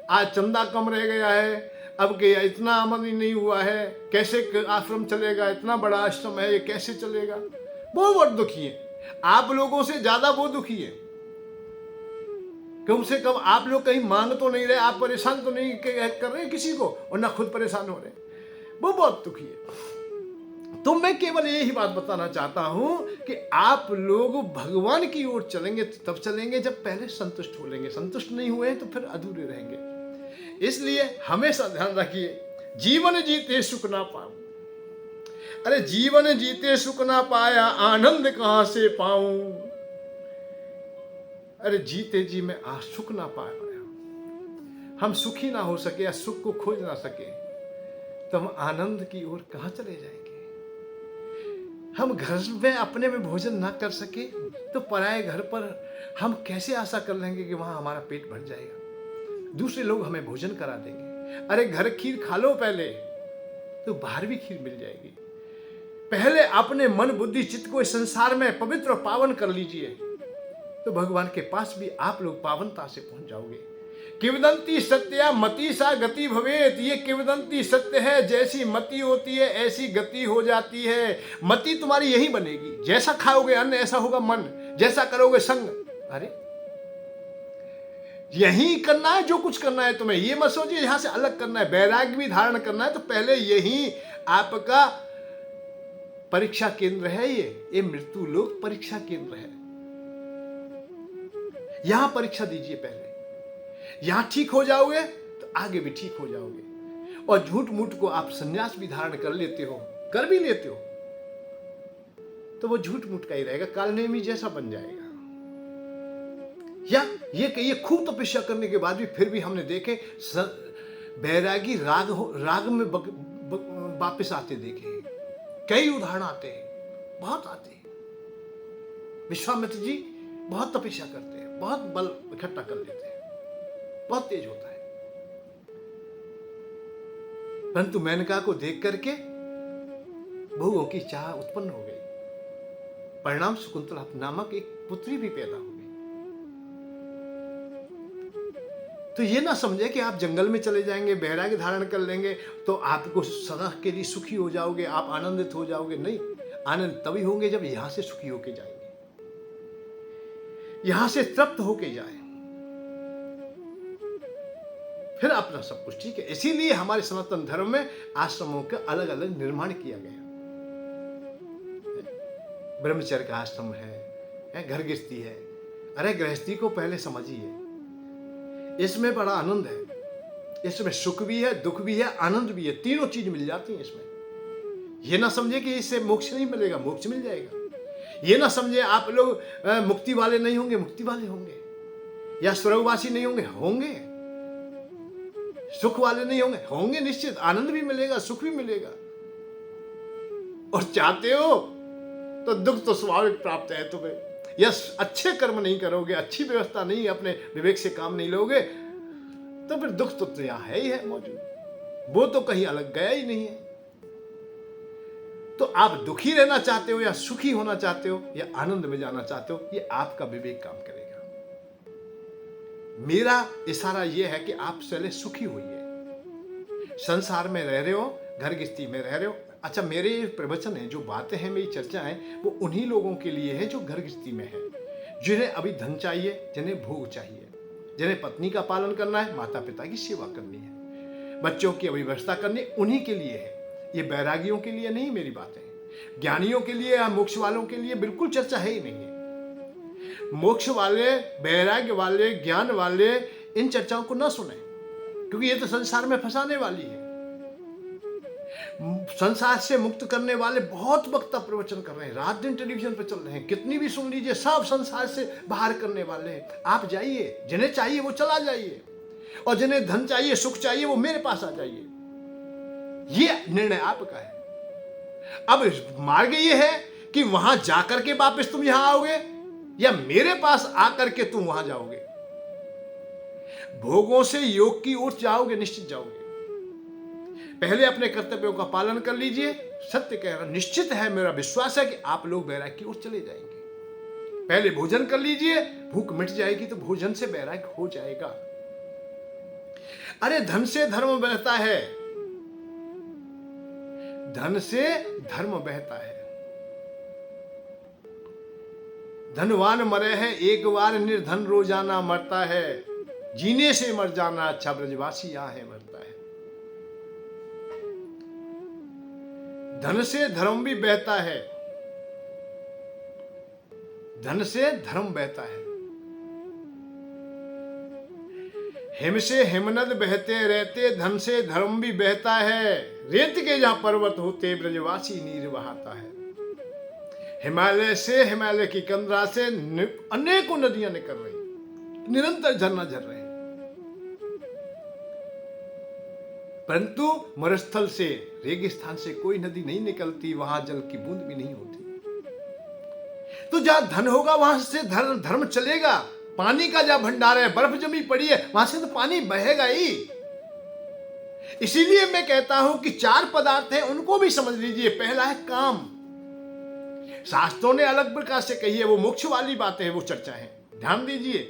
आज चंदा कम रह गया है, अब के इतना आमदनी नहीं हुआ है, कैसे आश्रम चलेगा, इतना बड़ा आश्रम है, ये कैसे चलेगा। वो बहुत दुखी है, आप लोगों से ज्यादा वो दुखी है। कम से कम आप लोग कहीं मांग तो नहीं रहे, आप परेशान तो नहीं कर रहे किसी को, और ना खुद परेशान हो रहे, वो बहुत दुखी है। तो मैं केवल यही बात बताना चाहता हूं कि आप लोग भगवान की ओर चलेंगे तो तब चलेंगे जब पहले संतुष्ट हो लेंगे। संतुष्ट नहीं हुए तो फिर अधूरे रहेंगे। इसलिए हमेशा ध्यान रखिए, जीवन जीते सुख ना पाऊं। अरे जीवन जीते सुख ना पाया, आनंद कहां से पाऊं। अरे जीते जी मैं आज सुख ना पाया, हम सुखी ना हो सके या सुख को खोज ना सके, तो हम आनंद की ओर कहां चले जाएंगे। हम घर में अपने में भोजन ना कर सके तो पराए घर पर हम कैसे आशा कर लेंगे कि वहां हमारा पेट भर जाएगा, दूसरे लोग हमें भोजन करा देंगे। अरे घर खीर खा लो पहले, तो बाहर भी खीर मिल जाएगी। पहले अपने मन बुद्धि चित्त को इस संसार में पवित्र और पावन कर लीजिए, तो भगवान के पास भी आप लोग पावनता से पहुंच जाओगे। किवदंती सत्या मति सा गति भवेत। ये किवदंती सत्य है, जैसी मति होती है ऐसी गति हो जाती है। मति तुम्हारी यही बनेगी, जैसा खाओगे अन्न ऐसा होगा मन, जैसा करोगे संग। अरे यही करना है, जो कुछ करना है तुम्हें, ये मत सोचिए यहां से अलग करना है। वैराग्य भी धारण करना है तो पहले यही आपका परीक्षा केंद्र है। ये मृत्यु लोक परीक्षा केंद्र है। यहां परीक्षा दीजिए पहले, यहां ठीक हो जाओगे तो आगे भी ठीक हो जाओगे। और झूठ मूठ को आप संन्यास भी धारण कर लेते हो, कर भी लेते हो, तो वो झूठ मूठ का ही रहेगा, कालनेमी जैसा बन जाएगा। या ये खूब तपस्या करने के बाद भी फिर भी हमने देखे बैरागी राग में वापस आते देखे। कई उदाहरण आते हैं, बहुत आते हैं। विश्वामित्र जी बहुत तपस्या करते हैं, बहुत बल इकट्ठा कर लेते हैं, बहुत तेज होता है, परंतु मेनका को देख करके भोगों की चाह उत्पन्न हो गई। परिणाम शकुंतला नामक एक पुत्री भी पैदा हो गई। तो ये ना समझे कि आप जंगल में चले जाएंगे, वैराग्य धारण कर लेंगे तो आपको सदा के लिए सुखी हो जाओगे, आप आनंदित हो जाओगे। नहीं, आनंद तभी होंगे जब यहां से सुखी होके जाएंगे, यहां से तृप्त होके जाए, फिर अपना सब कुछ ठीक है। इसीलिए हमारे सनातन धर्म में आश्रमों का अलग अलग निर्माण किया गया। ब्रह्मचर्य का आश्रम है, घर गृहस्थी है। अरे गृहस्थी को पहले समझिए, इसमें बड़ा आनंद है, इसमें सुख भी है, दुख भी है, आनंद भी है, तीनों चीज मिल जाती है इसमें। यह ना समझे कि इससे मोक्ष नहीं मिलेगा, मोक्ष मिल जाएगा। ये ना समझे आप लोग मुक्ति वाले नहीं होंगे, मुक्ति वाले होंगे। या स्वर्गवासी नहीं होंगे, होंगे। सुख वाले नहीं होंगे, होंगे निश्चित। आनंद भी मिलेगा, सुख भी मिलेगा। और चाहते हो तो दुख तो स्वाभाविक प्राप्त है तुम्हें। यस, अच्छे कर्म नहीं करोगे, अच्छी व्यवस्था नहीं, अपने विवेक से काम नहीं लोगे, तो फिर दुख तो यहाँ है ही है मौजूद, वो तो कहीं अलग गया ही नहीं है। तो आप दुखी रहना चाहते हो या सुखी होना चाहते हो या आनंद में जाना चाहते हो, ये आपका विवेक काम करेगा। मेरा इशारा यह है कि आप पहले सुखी होइए। संसार में रह रहे हो, घर गृहस्थी में रह रहे हो। अच्छा, मेरे प्रवचन है, जो बातें हैं, मेरी चर्चा है, वो उन्हीं लोगों के लिए है जो घर गृहस्थी में है, जिन्हें अभी धन चाहिए, जिन्हें भोग चाहिए, जिन्हें पत्नी का पालन करना है, माता पिता की सेवा करनी है, बच्चों की अभिव्यवस्था करनी, उन्हीं के लिए है। ये बैरागियों के लिए नहीं मेरी बातें। ज्ञानियों के लिए या मोक्ष वालों के लिए बिल्कुल चर्चा है ही नहीं है। मोक्ष वाले, बैराग्य वाले, ज्ञान वाले इन चर्चाओं को ना सुने, क्योंकि ये तो संसार में फंसाने वाली है। संसार से मुक्त करने वाले बहुत वक्ता प्रवचन कर रहे हैं, रात दिन टेलीविजन पर चल रहे हैं, कितनी भी सुन लीजिए, सब संसार से बाहर करने वाले हैं। आप जाइए, जिन्हें चाहिए वो चला जाइए, और जिन्हें धन चाहिए, सुख चाहिए, वो मेरे पास आ जाइए। ये निर्णय आपका है। अब मार्ग ये है कि वहां जाकर के वापस तुम यहां आओगे या मेरे पास आकर के तुम वहां जाओगे। भोगों से योग की ओर जाओगे, निश्चित जाओगे। पहले अपने कर्तव्यों का पालन कर लीजिए। सत्य कह रहा, निश्चित है, मेरा विश्वास है कि आप लोग वैराग्य की ओर चले जाएंगे। पहले भोजन कर लीजिए, भूख मिट जाएगी तो भोजन से वैराग्य हो जाएगा। अरे धन से धर्म बहता है, धन से धर्म बहता है। धनवान मरे है एक बार, निर्धन रोजाना मरता है। जीने से मर जाना अच्छा, ब्रजवासी यहां है मरता है। धन से धर्म भी बहता है, धन से धर्म बहता है। हिम से हिमनद बहते रहते, धन से धर्म भी बहता है। रेत के जहां पर्वत होते, ब्रजवासी नीर बहाता है। हिमालय से, हिमालय की कंदरा से अनेकों नदियां निकल रही, निरंतर झरना झर रहे हैं, परंतु मरुस्थल से, रेगिस्तान से कोई नदी नहीं निकलती, वहां जल की बूंद भी नहीं होती। तो जहां धन होगा वहां से धर्म चलेगा। पानी का जहां भंडार है, बर्फ जमी पड़ी है, वहां से तो पानी बहेगा ही। इसीलिए मैं कहता हूं कि 4 पदार्थ हैं, उनको भी समझ लीजिए। पहला है काम। शास्त्रों ने अलग प्रकार से कही है, वो मोक्ष वाली बातें हैं, वो चर्चा है, ध्यान दीजिए।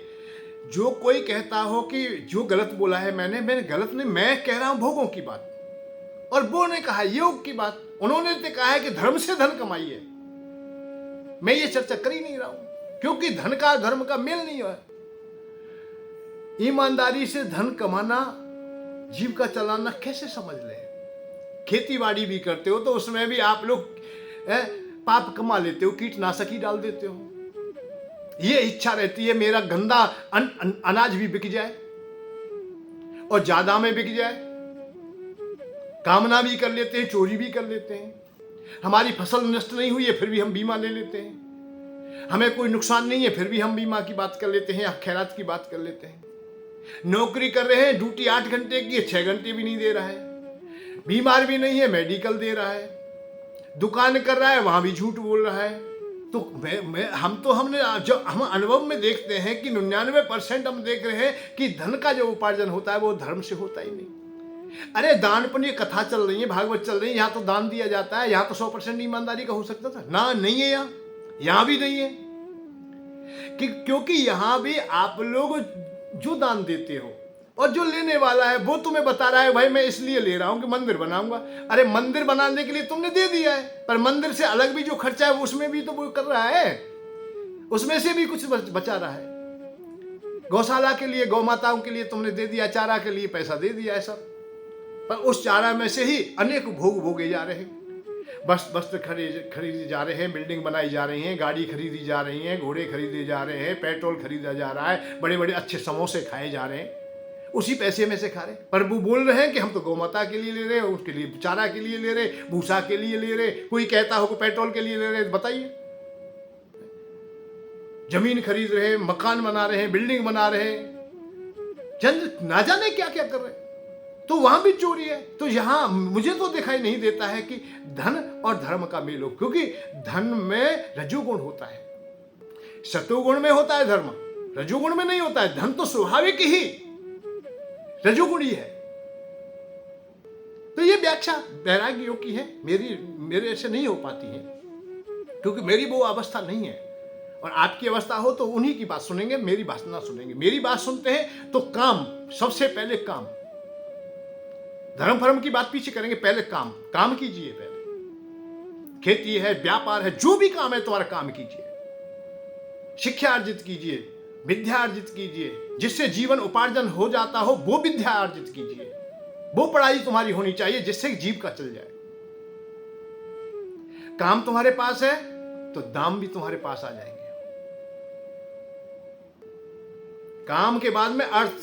जो कोई कहता हो कि जो गलत बोला है मैंने गलत नहीं, मैं कह रहा हूं भोगों की बात, और वो ने कहा योग की बात। उन्होंने तो कहा है कि धर्म से धन कमाइए। मैं ये चर्चा कर ही नहीं रहा हूं, क्योंकि धन का धर्म का मेल नहीं है। ईमानदारी से धन कमाना, जीविका चलाना कैसे समझ ले। खेती बाड़ी भी करते हो तो उसमें भी आप लोग पाप कमा लेते हो, कीटनाशक ही डाल देते हो। ये इच्छा रहती है मेरा गंदा अनाज भी बिक जाए और ज्यादा में बिक जाए। कामना भी कर लेते हैं, चोरी भी कर लेते हैं। हमारी फसल नष्ट नहीं हुई है फिर भी हम बीमा ले लेते हैं। हमें कोई नुकसान नहीं है फिर भी हम बीमा की बात कर लेते हैं या खैरात की बात कर लेते हैं। नौकरी कर रहे हैं, ड्यूटी 8 घंटे की है, 6 घंटे भी नहीं दे रहा है। बीमार भी नहीं है, मेडिकल दे रहा है। दुकान कर रहा है, वहां भी झूठ बोल रहा है। तो हमने जो हम अनुभव में देखते हैं कि 99% हम देख रहे हैं कि धन का जो उपार्जन होता है वो धर्म से होता ही नहीं। अरे दान पुण्य कथा चल रही है, भागवत चल रही है, यहाँ तो दान दिया जाता है, यहाँ तो 100% ईमानदारी का हो सकता था ना, नहीं है। यहाँ भी नहीं है कि क्योंकि यहाँ भी आप लोग जो दान देते हो और जो लेने वाला है वो तुम्हें बता रहा है भाई मैं इसलिए ले रहा हूं कि मंदिर बनाऊंगा। अरे मंदिर बनाने के लिए तुमने दे दिया है, पर मंदिर से अलग भी जो खर्चा है उसमें भी तो वो कर रहा है, उसमें से भी कुछ बचा रहा है। गौशाला के लिए, गौ माताओं के लिए तुमने दे दिया, चारा के लिए पैसा दे दिया है सब, पर उस चारा में से ही अनेक भोग भोगे जा रहे हैं। वस्त्र खरीदे जा रहे हैं, बिल्डिंग बनाई जा रही हैं, गाड़ी खरीदी जा रही है, घोड़े खरीदे जा रहे हैं, पेट्रोल खरीदा जा रहा है, बड़े बड़े अच्छे समोसे खाए जा रहे हैं, उसी पैसे में से खा रहे। पर वो बोल रहे हैं कि हम तो गौ माता के लिए ले रहे हैं, उसके लिए चारा के लिए ले रहे, भूसा के लिए ले रहे। कोई कहता हो कि पेट्रोल के लिए ले रहे, बताइए। जमीन खरीद रहे, मकान बना रहे हैं, बिल्डिंग बना रहे हैं, जन ना जाने क्या क्या कर रहे हैं। तो वहां भी चोरी है। तो यहां मुझे तो दिखाई नहीं देता है कि धन और धर्म का मेल हो, क्योंकि धन में रजोगुण होता है, सतोगुण में होता है धर्म, रजोगुण में नहीं होता है। धन तो स्वाभाविक ही रजोगुणी है। तो ये व्याख्या वैराग्य योग की है, मेरे से नहीं हो पाती है, क्योंकि मेरी वो अवस्था नहीं है। और आपकी अवस्था हो तो उन्हीं की बात सुनेंगे, मेरी बात ना सुनेंगे। मेरी बात सुनते हैं तो काम, सबसे पहले काम, धर्म फर्म की बात पीछे करेंगे, पहले काम, काम कीजिए। पहले खेती है, व्यापार है, जो भी काम है तुम्हारा काम कीजिए। शिक्षा अर्जित कीजिए, विद्या अर्जित कीजिए, जिससे जीवन उपार्जन हो जाता हो वो विद्या अर्जित कीजिए। वो पढ़ाई तुम्हारी होनी चाहिए जिससे जीव का चल जाए। काम तुम्हारे पास है तो दाम भी तुम्हारे पास आ जाएंगे। काम के बाद में अर्थ,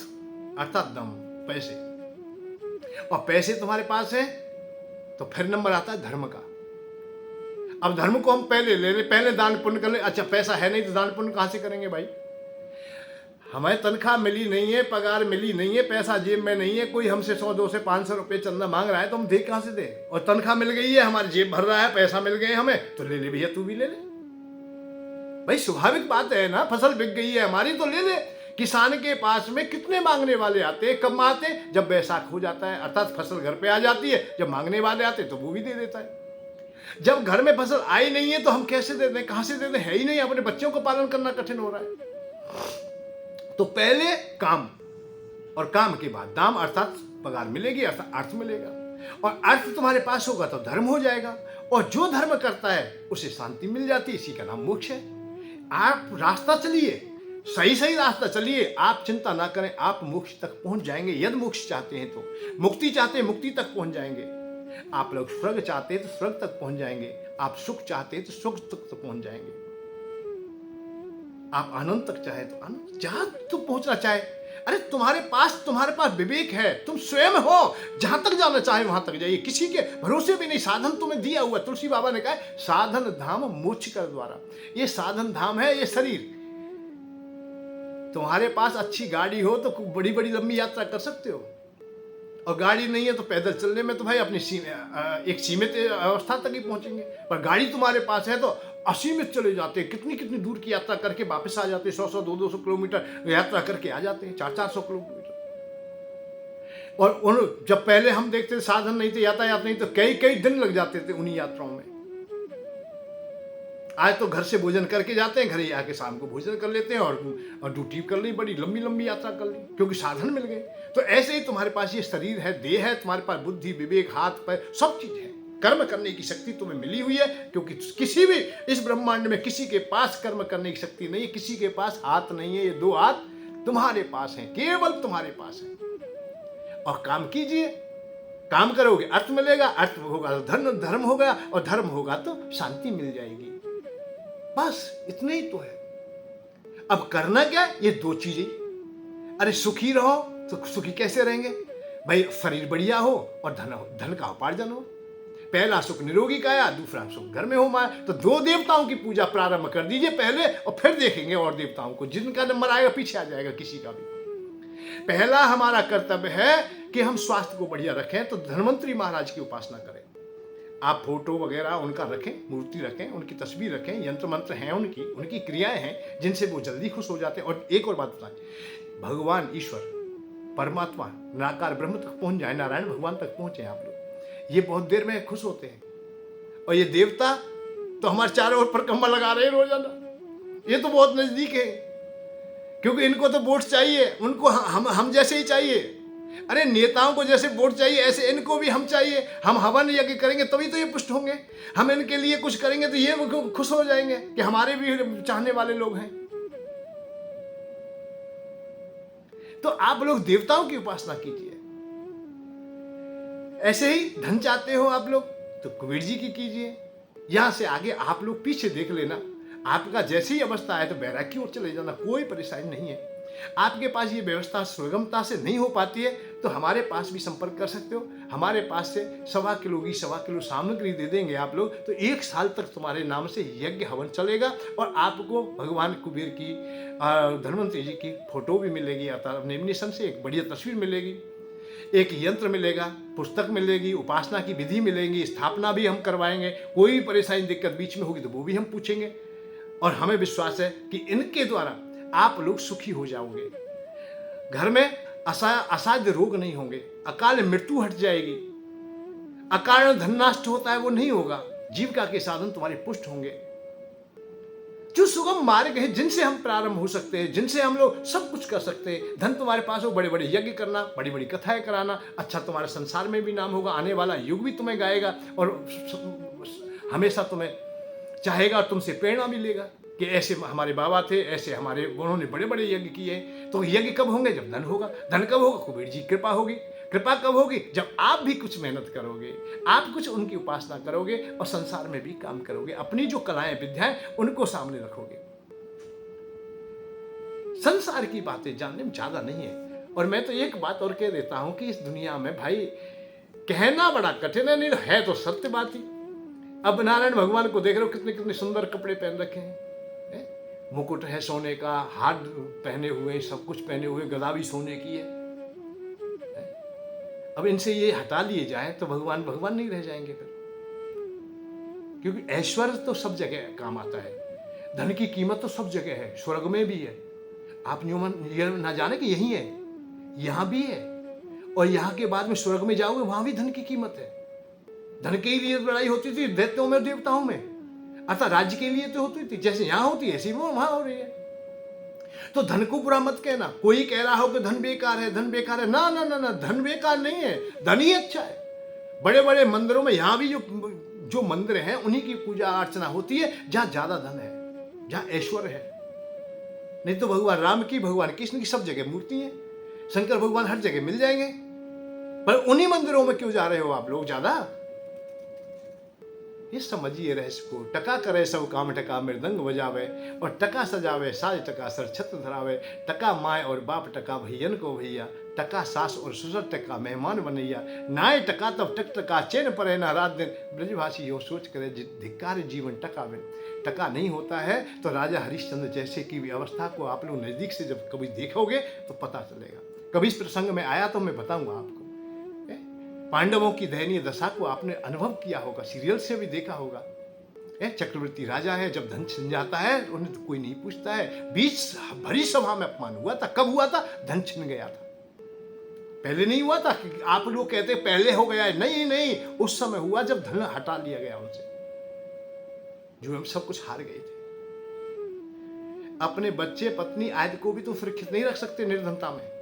अर्थात दम, पैसे, और पैसे तुम्हारे पास है तो फिर नंबर आता है धर्म का। अब धर्म को हम पहले ले ले, पहले दान पुण्य कर ले। अच्छा, पैसा है नहीं तो दान पुण्य कहां से करेंगे भाई? हमें तनख्वाह मिली नहीं है, पगार मिली नहीं है, पैसा जेब में नहीं है, कोई हमसे 100, 200, 500 रुपये चंदा मांग रहा है तो हम दे कहां से दे? और तनख्वाह मिल गई है, हमारी जेब भर रहा है, पैसा मिल गए हमें, तो ले ले भैया, तू भी ले ले भाई। स्वाभाविक बात है ना, फसल बिक गई है हमारी तो ले ले। किसान के पास में कितने मांगने वाले आते हैं? कब आते हैं? जब बैसाख हो जाता है, अर्थात फसल घर पे आ जाती है। जब मांगने वाले आते तो वो भी दे देता है। जब घर में फसल आई नहीं है तो हम कैसे दे दें? कहां से दे दें? है ही नहीं। अपने बच्चों को पालन करना कठिन हो रहा है। तो पहले काम, और काम के बाद दाम, अर्थात पगार मिलेगी, अर्थात अर्थ मिलेगा। और अर्थ तुम्हारे पास होगा तो धर्म हो जाएगा, और जो धर्म करता है उसे शांति मिल जाती है। इसी का नाम मोक्ष है। आप रास्ता चलिए, सही रास्ता चलिए, आप चिंता ना करें, आप मोक्ष तक पहुंच जाएंगे। यदि मोक्ष चाहते हैं तो, मुक्ति चाहते हैं मुक्ति तक पहुंच जाएंगे। आप लोग स्वर्ग चाहते हैं तो स्वर्ग तक पहुंच जाएंगे। आप सुख चाहते हैं तो सुख तक तो पहुंच जाएंगे। आप आनंद तक चाहे तो आनंद, जहां तुम पहुंचना चाहे। अरे तुम्हारे पास विवेक है, तुम स्वयं हो, जहां तक जाना चाहे वहां तक जाइए, किसी के भरोसे भी नहीं। साधन तुम्हें दिया हुआ, तुलसी बाबा ने कहा साधन धाम मोक्ष कर द्वारा। ये साधन धाम है, ये शरीर। तुम्हारे पास अच्छी गाड़ी हो तो बड़ी बड़ी लंबी यात्रा कर सकते हो, और गाड़ी नहीं है तो पैदल चलने में तो भाई अपनी एक सीमित अवस्था तक ही पहुंचेंगे। पर गाड़ी तुम्हारे पास है तो असीमित चले जाते हैं, कितनी कितनी दूर की यात्रा करके वापस आ जाते हैं। 100-100, 200-200 किलोमीटर यात्रा करके आ जाते हैं, 400-400 किलोमीटर। और जब पहले हम देखते थे साधन नहीं थे, यातायात नहीं, तो कई कई दिन लग जाते थे उन्हीं यात्राओं में। आज तो घर से भोजन करके जाते हैं, घर ही आके शाम को भोजन कर लेते हैं, और ड्यूटी कर ली, बड़ी लंबी लंबी यात्रा कर ली, क्योंकि साधन मिल गए। तो ऐसे ही तुम्हारे पास ये शरीर है, देह है, तुम्हारे पास बुद्धि, विवेक, हाथ पैर, सब चीज है। कर्म करने की शक्ति तुम्हें मिली हुई है, क्योंकि किसी भी इस ब्रह्मांड में किसी के पास कर्म करने की शक्ति नहीं है। किसी के पास हाथ नहीं है, ये 2 हाथ तुम्हारे पास है, केवल तुम्हारे पास है। और काम कीजिए, काम करोगे अर्थ मिलेगा, अर्थ होगा तो धर्म होगा, और धर्म होगा तो शांति मिल जाएगी। बस इतना ही तो है। अब करना क्या है? ये 2 चीजें। अरे सुखी रहो तो सुखी कैसे रहेंगे भाई? शरीर बढ़िया हो और धन का उपार्जन हो। पहला सुख निरोगी काया, दूसरा सुख घर में हो माया। तो 2 देवताओं की पूजा प्रारंभ कर दीजिए पहले, और फिर देखेंगे और देवताओं को। जिनका नंबर आएगा पीछे आ जाएगा किसी का भी। पहला हमारा कर्तव्य है कि हम स्वास्थ्य को बढ़िया रखें, तो धन्वंतरी महाराज की उपासना करें। आप फोटो वगैरह उनका रखें, मूर्ति रखें, उनकी तस्वीर रखें, यंत्र मंत्र हैं उनकी क्रियाएं हैं जिनसे वो जल्दी खुश हो जाते हैं। और एक और बात बताएं, भगवान ईश्वर परमात्मा निराकार ब्रह्म तक पहुंच जाए, नारायण भगवान तक पहुंचे आप लोग, ये बहुत देर में खुश होते हैं। और ये देवता तो हमारे चारों ओर परिक्रमा लगा रहे हैं रोजाना। ये तो बहुत नजदीक है, क्योंकि इनको तो वोट चाहिए, उनको हम जैसे ही चाहिए। अरे नेताओं को जैसे वोट चाहिए ऐसे इनको भी हम चाहिए। हम हवन यज्ञ करेंगे तभी तो ये पुष्ट होंगे। हम इनके लिए कुछ करेंगे तो ये खुश हो जाएंगे कि हमारे भी चाहने वाले लोग हैं। तो आप लोग देवताओं की उपासना कीजिए। ऐसे ही धन चाहते हो आप लोग तो कुबेर जी की कीजिए। यहां से आगे आप लोग पीछे देख लेना, आपका जैसी ही अवस्था है तो बैराग की ओर चले जाना, कोई परेशानी नहीं है। आपके पास ये व्यवस्था सुगमता से नहीं हो पाती है तो हमारे पास भी संपर्क कर सकते हो। हमारे पास से 1.25 किलो की 1.25 किलो सामग्री दे देंगे आप लोग, तो 1 साल तक तुम्हारे नाम से यज्ञ हवन चलेगा। और आपको भगवान कुबेर की, धन्वंतरी जी की फोटो भी मिलेगी, अर्थात लेमिनेशन से एक बढ़िया तस्वीर मिलेगी। एक यंत्र मिलेगा, पुस्तक मिलेगी, उपासना की विधि मिलेगी, स्थापना भी हम करवाएंगे। कोई भी परेशानी दिक्कत बीच में होगी तो वो भी हम पूछेंगे। और हमें विश्वास है कि इनके द्वारा आप लोग सुखी हो जाओगे। घर में असाध्य रोग नहीं होंगे, अकाल मृत्यु हट जाएगी, अकारण धन नष्ट होता है वो नहीं होगा, जीविका के साधन तुम्हारे पुष्ट होंगे। जो सुगम मार्ग है जिनसे हम प्रारंभ हो सकते हैं, जिनसे हम लोग सब कुछ कर सकते हैं। धन तुम्हारे पास हो, बड़े बड़े यज्ञ करना, बड़ी बड़ी कथाएं कराना, अच्छा तुम्हारे संसार में भी नाम होगा, आने वाला युग भी तुम्हें गाएगा और हमेशा तुम्हें चाहेगा और तुमसे प्रेरणा मिलेगा कि ऐसे हमारे बाबा थे, ऐसे हमारे उन्होंने बड़े बड़े यज्ञ किए। तो यज्ञ कब होंगे? जब धन होगा। धन कब होगा? कुबेर जी की कृपा होगी। कृपा कब होगी? जब आप भी कुछ मेहनत करोगे, आप कुछ उनकी उपासना करोगे और संसार में भी काम करोगे, अपनी जो कलाएं विद्याएं उनको सामने रखोगे। संसार की बातें जानने में ज्यादा नहीं है। और मैं तो एक बात और कह देता हूं कि इस दुनिया में भाई कहना बड़ा कठिन है, नहीं है तो सत्य बात ही। अब नारायण भगवान को देख रहे हो, कितने कितने सुंदर कपड़े पहन रखे हैं, मुकुट है सोने का, हाथ पहने हुए, सब कुछ पहने हुए, गदा भी सोने की है। अब इनसे ये हटा लिए जाए तो भगवान भगवान नहीं रह जाएंगे फिर, क्योंकि ऐश्वर्य तो सब जगह काम आता है, धन की कीमत तो सब जगह है, स्वर्ग में भी है। आप ये ना जाने कि यही है, यहां भी है, और यहां के बाद में स्वर्ग में जाओगे वहां भी धन की कीमत है। धन के लिए लड़ाई होती थी दैत्यों में, देवताओं में, अर्थात राज्य के लिए तो होती थी, जैसे यहां होती है ऐसी वो वहां हो रही है। तो धन को बुरा मत कहना। कोई कह रहा हो कि धन बेकार है, धन बेकार है, ना ना ना ना, धन बेकार नहीं है, धन ही अच्छा है। बड़े बड़े मंदिरों में यहां भी जो मंदिर हैं उन्हीं की पूजा अर्चना होती है जहां ज्यादा धन है, जहां ऐश्वर्य है। नहीं तो भगवान राम की, भगवान कृष्ण की सब जगह मूर्ति है, शंकर भगवान हर जगह मिल जाएंगे, पर उन्हीं मंदिरों में क्यों जा रहे हो आप लोग ज्यादा? ये समझिए रहस्य को। टका करे सब काम टका मृदंग बजावे, और टका सजावे साज टका सर छत्र धरावे। टका माए और बाप टका भैयन को भैया, टका सास और ससुर टका मेहमान बनैया। नाय टका तब टक टका चैन परे ना रात दिन, ब्रजभाषी यो सोच करे धिक्कार जीवन टका बिन। टका नहीं होता है तो राजा हरिश्चंद्र जैसे की भी अवस्था को आप लोग नजदीक से जब कभी देखोगे तो पता चलेगा। कभी इस प्रसंग में आया तो मैं बताऊंगा आपको। पांडवों की दयनीय दशा को आपने अनुभव किया होगा, सीरियल से भी देखा होगा। चक्रवर्ती राजा है, जब धन छिन जाता है उन्हें तो कोई नहीं पूछता है। बीच भरी सभा में अपमान हुआ था। कब हुआ था? धन छिन गया था। पहले नहीं हुआ था कि आप लोग कहते पहले हो गया है, नहीं नहीं, उस समय हुआ जब धन हटा लिया गया उनसे, जो हम सब कुछ हार गए थे। अपने बच्चे पत्नी आदि को भी तो सुरक्षित नहीं रख सकते निर्धनता में।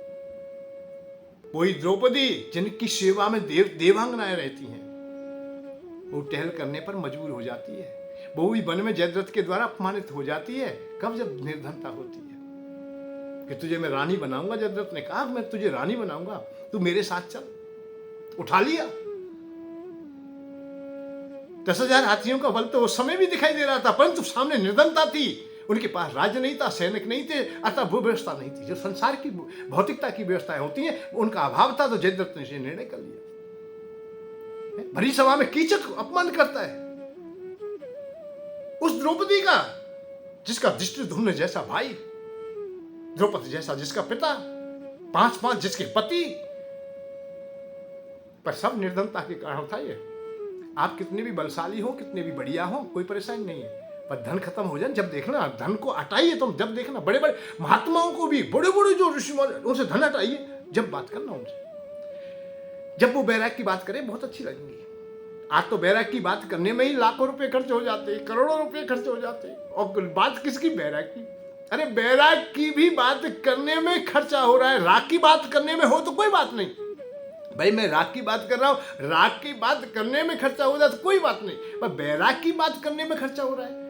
कोई द्रौपदी जिनकी सेवा में देवांगनाएं रहती हैं, वो टहल करने पर मजबूर हो जाती है। वो भी वन में जयद्रथ के द्वारा अपमानित हो जाती है। कब? जब निर्धनता होती है कि तुझे मैं रानी बनाऊंगा। जयद्रथ ने कहा मैं तुझे रानी बनाऊंगा, तू मेरे साथ चल। उठा लिया। 10,000 हाथियों का बल तो उस समय भी दिखाई दे रहा था, परंतु सामने निर्धनता थी। उनके पास राज्य नहीं था, सैनिक नहीं थे, अतः वो व्यवस्था नहीं थी जो संसार की भौतिकता की व्यवस्थाएं होती हैं, उनका अभाव था। तो जयद्रथ ने निर्णय कर लिया। भरी सभा में कीचक अपमान करता है उस द्रौपदी का, जिसका दृष्टिधुम्न जैसा भाई, द्रौपदी जैसा जिसका पिता, 5 जिसके पति, पर सब निर्धनता के कारण था। ये आप कितने भी बलशाली हो, कितने भी बढ़िया हो, कोई परेशानी नहीं है, पर धन खत्म हो जाए जब देखना, धन को हटाइए तुम। जब देखना बड़े बड़े महात्माओं को भी, बड़े बड़े जो ऋषि उनसे धन हटाइए, जब बात करना उनसे, जब वो बैराग की बात करें बहुत अच्छी लगेगी। आज तो बैराग की बात करने में ही लाखों रुपए खर्च हो जाते, करोड़ों रुपए खर्च हो जाते, और बात किसकी? बैराग की। अरे बैराग की भी बात करने में खर्चा हो रहा है, राग की बात करने में हो तो कोई बात नहीं। भाई मैं राग की बात कर रहा हूं, राग की बात करने में खर्चा हो जाए तो कोई बात नहीं, पर बैराग की बात करने में खर्चा हो रहा है,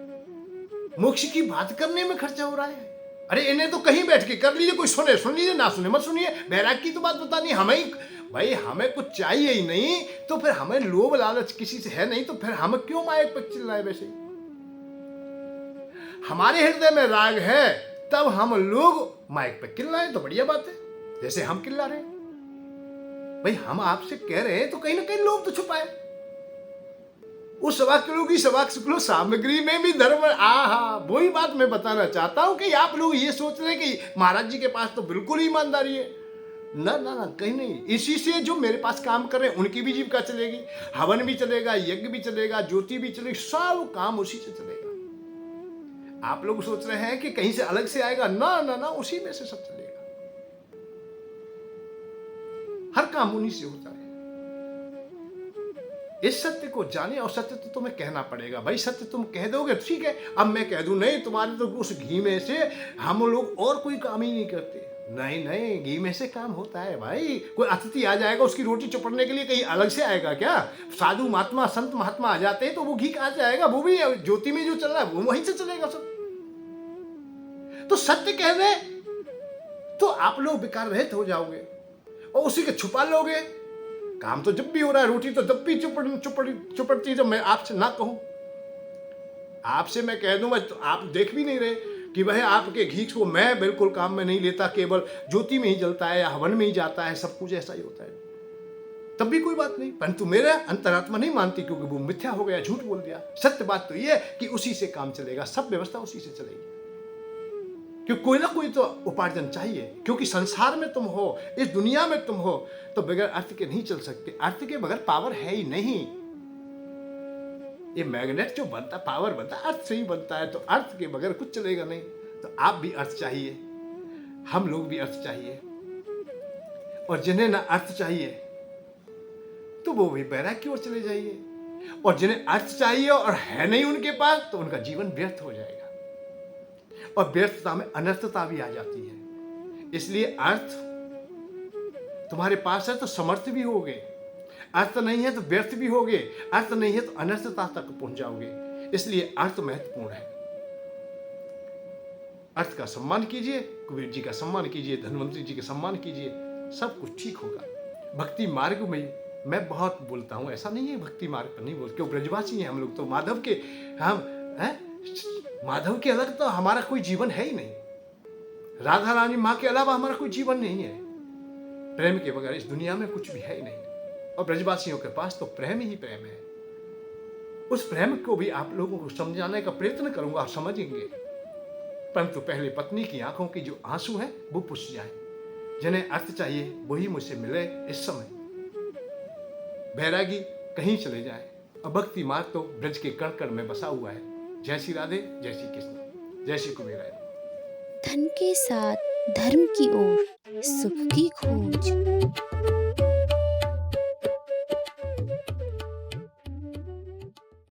मोक्ष की बात करने में खर्चा हो रहा है। अरे इन्हें तो कहीं बैठ के कर लीजिए, कोई सुने सुन लीजिए, ना सुने मत सुनिए। बैराग की तो बात बतानी हमें। भाई हमें कुछ चाहिए ही नहीं तो फिर हमें लोभ लालच किसी से है नहीं, तो फिर हम क्यों माइक पर चिल्लाए? वैसे हमारे हृदय में राग है तब हम लोग माइक पर चिल्लाए तो बढ़िया बात है, जैसे हम चिल्ला रहे हैं। भाई हम आपसे कह रहे हैं तो कहीं ना कहीं लोभ तो छुपाए। उस सवा किलो की सवा किलो सामग्री में भी धर्म। आहा, वही बात मैं बताना चाहता हूं कि आप लोग ये सोच रहे हैं कि महाराज जी के पास तो बिल्कुल ईमानदारी है, ना ना ना, कहीं नहीं। इसी से जो मेरे पास काम कर रहे हैं उनकी भी जीविका चलेगी, हवन भी चलेगा, यज्ञ भी चलेगा, ज्योति भी चलेगी, सब काम उसी से चलेगा। आप लोग सोच रहे हैं कि कहीं से अलग से आएगा, ना ना ना, उसी में से सब चलेगा। हर काम उन्हीं से होता है। इस सत्य को जाने, और सत्य तो तुम्हें कहना पड़ेगा। भाई सत्य तुम कह दोगे ठीक है, अब मैं कह दूं नहीं तुम्हारे तो उस घी में से हम लोग और कोई काम ही नहीं करते। नहीं नहीं, घी में से काम होता है भाई। कोई अतिथि आ जाएगा, उसकी रोटी चुपड़ने के लिए कहीं अलग से आएगा क्या? साधु महात्मा संत महात्मा आ जाते हैं तो वो घी कहां से आएगा? वो भी ज्योति में जो चल रहा है वो वहीं से चलेगा सब। तो सत्य कह दे तो आप लोग विकार रहित हो जाओगे, और उसी के छुपा लोगे। काम तो जब भी हो रहा है, रोटी तो जब भी चुपड़ती है, जब मैं आपसे ना कहूं। आपसे मैं कह दूं, तो आप देख भी नहीं रहे कि वह आपके घी को मैं बिल्कुल काम में नहीं लेता, केवल ज्योति में ही जलता है या हवन में ही जाता है, सब कुछ ऐसा ही होता है, तब भी कोई बात नहीं। परंतु मेरा अंतरात्मा नहीं मानती, क्योंकि वो मिथ्या हो गया, झूठ बोल दिया। सत्य बात तो ये है कि उसी से काम चलेगा, सब व्यवस्था उसी से चलेगी। क्योंकि कोई ना कोई तो उपार्जन चाहिए, क्योंकि संसार में तुम हो, इस दुनिया में तुम हो, तो बगैर अर्थ के नहीं चल सकते। अर्थ के बगैर पावर है ही नहीं। ये मैग्नेट जो बनता, पावर बनता, अर्थ से ही बनता है, तो अर्थ के बगैर कुछ चलेगा नहीं। तो आप भी अर्थ चाहिए, हम लोग भी अर्थ चाहिए। और जिन्हें ना अर्थ चाहिए तो वो भी बैराग की ओर चले जाइए, और जिन्हें अर्थ चाहिए और है नहीं उनके पास, तो उनका जीवन व्यर्थ हो जाएगा, और व्यर्थता में अनर्थता भी आ जाती है। इसलिए अर्थ तुम्हारे पास है तो समर्थ भी होगे, अर्थ नहीं है तो व्यर्थ भी होगे, अर्थ नहीं है तो अनर्थता तक पहुंच जाओगे। इसलिए अर्थ महत्वपूर्ण है। अर्थ का सम्मान कीजिए, कुबेर जी का सम्मान कीजिए, धनवंतरी जी का सम्मान कीजिए, सब कुछ ठीक होगा। भक्ति मार्ग में मैं बहुत बोलता हूं, ऐसा नहीं है भक्ति मार्ग पर नहीं बोलते, क्यों ब्रजवासी हैं हम लोग, तो माधव के, हम माधव के अलग तो हमारा कोई जीवन है ही नहीं। राधा रानी माँ के अलावा हमारा कोई जीवन नहीं है। प्रेम के बगैर इस दुनिया में कुछ भी है ही नहीं, और ब्रजवासियों के पास तो प्रेम ही प्रेम है। उस प्रेम को भी आप लोगों को समझाने का प्रयत्न करूंगा, आप समझेंगे। परंतु पहले पत्नी की आंखों की जो आंसू है वो पुछ जाए। जिन्हें अर्थ चाहिए वही मुझसे मिले इस समय। बैरागी कहीं चले जाए, और भक्ति मार्ग तो ब्रज के कण कण में बसा हुआ है। जय श्री राधे, जय श्री कृष्ण, जय श्री कुबेर। धन के साथ धर्म की ओर, सुख की खोज।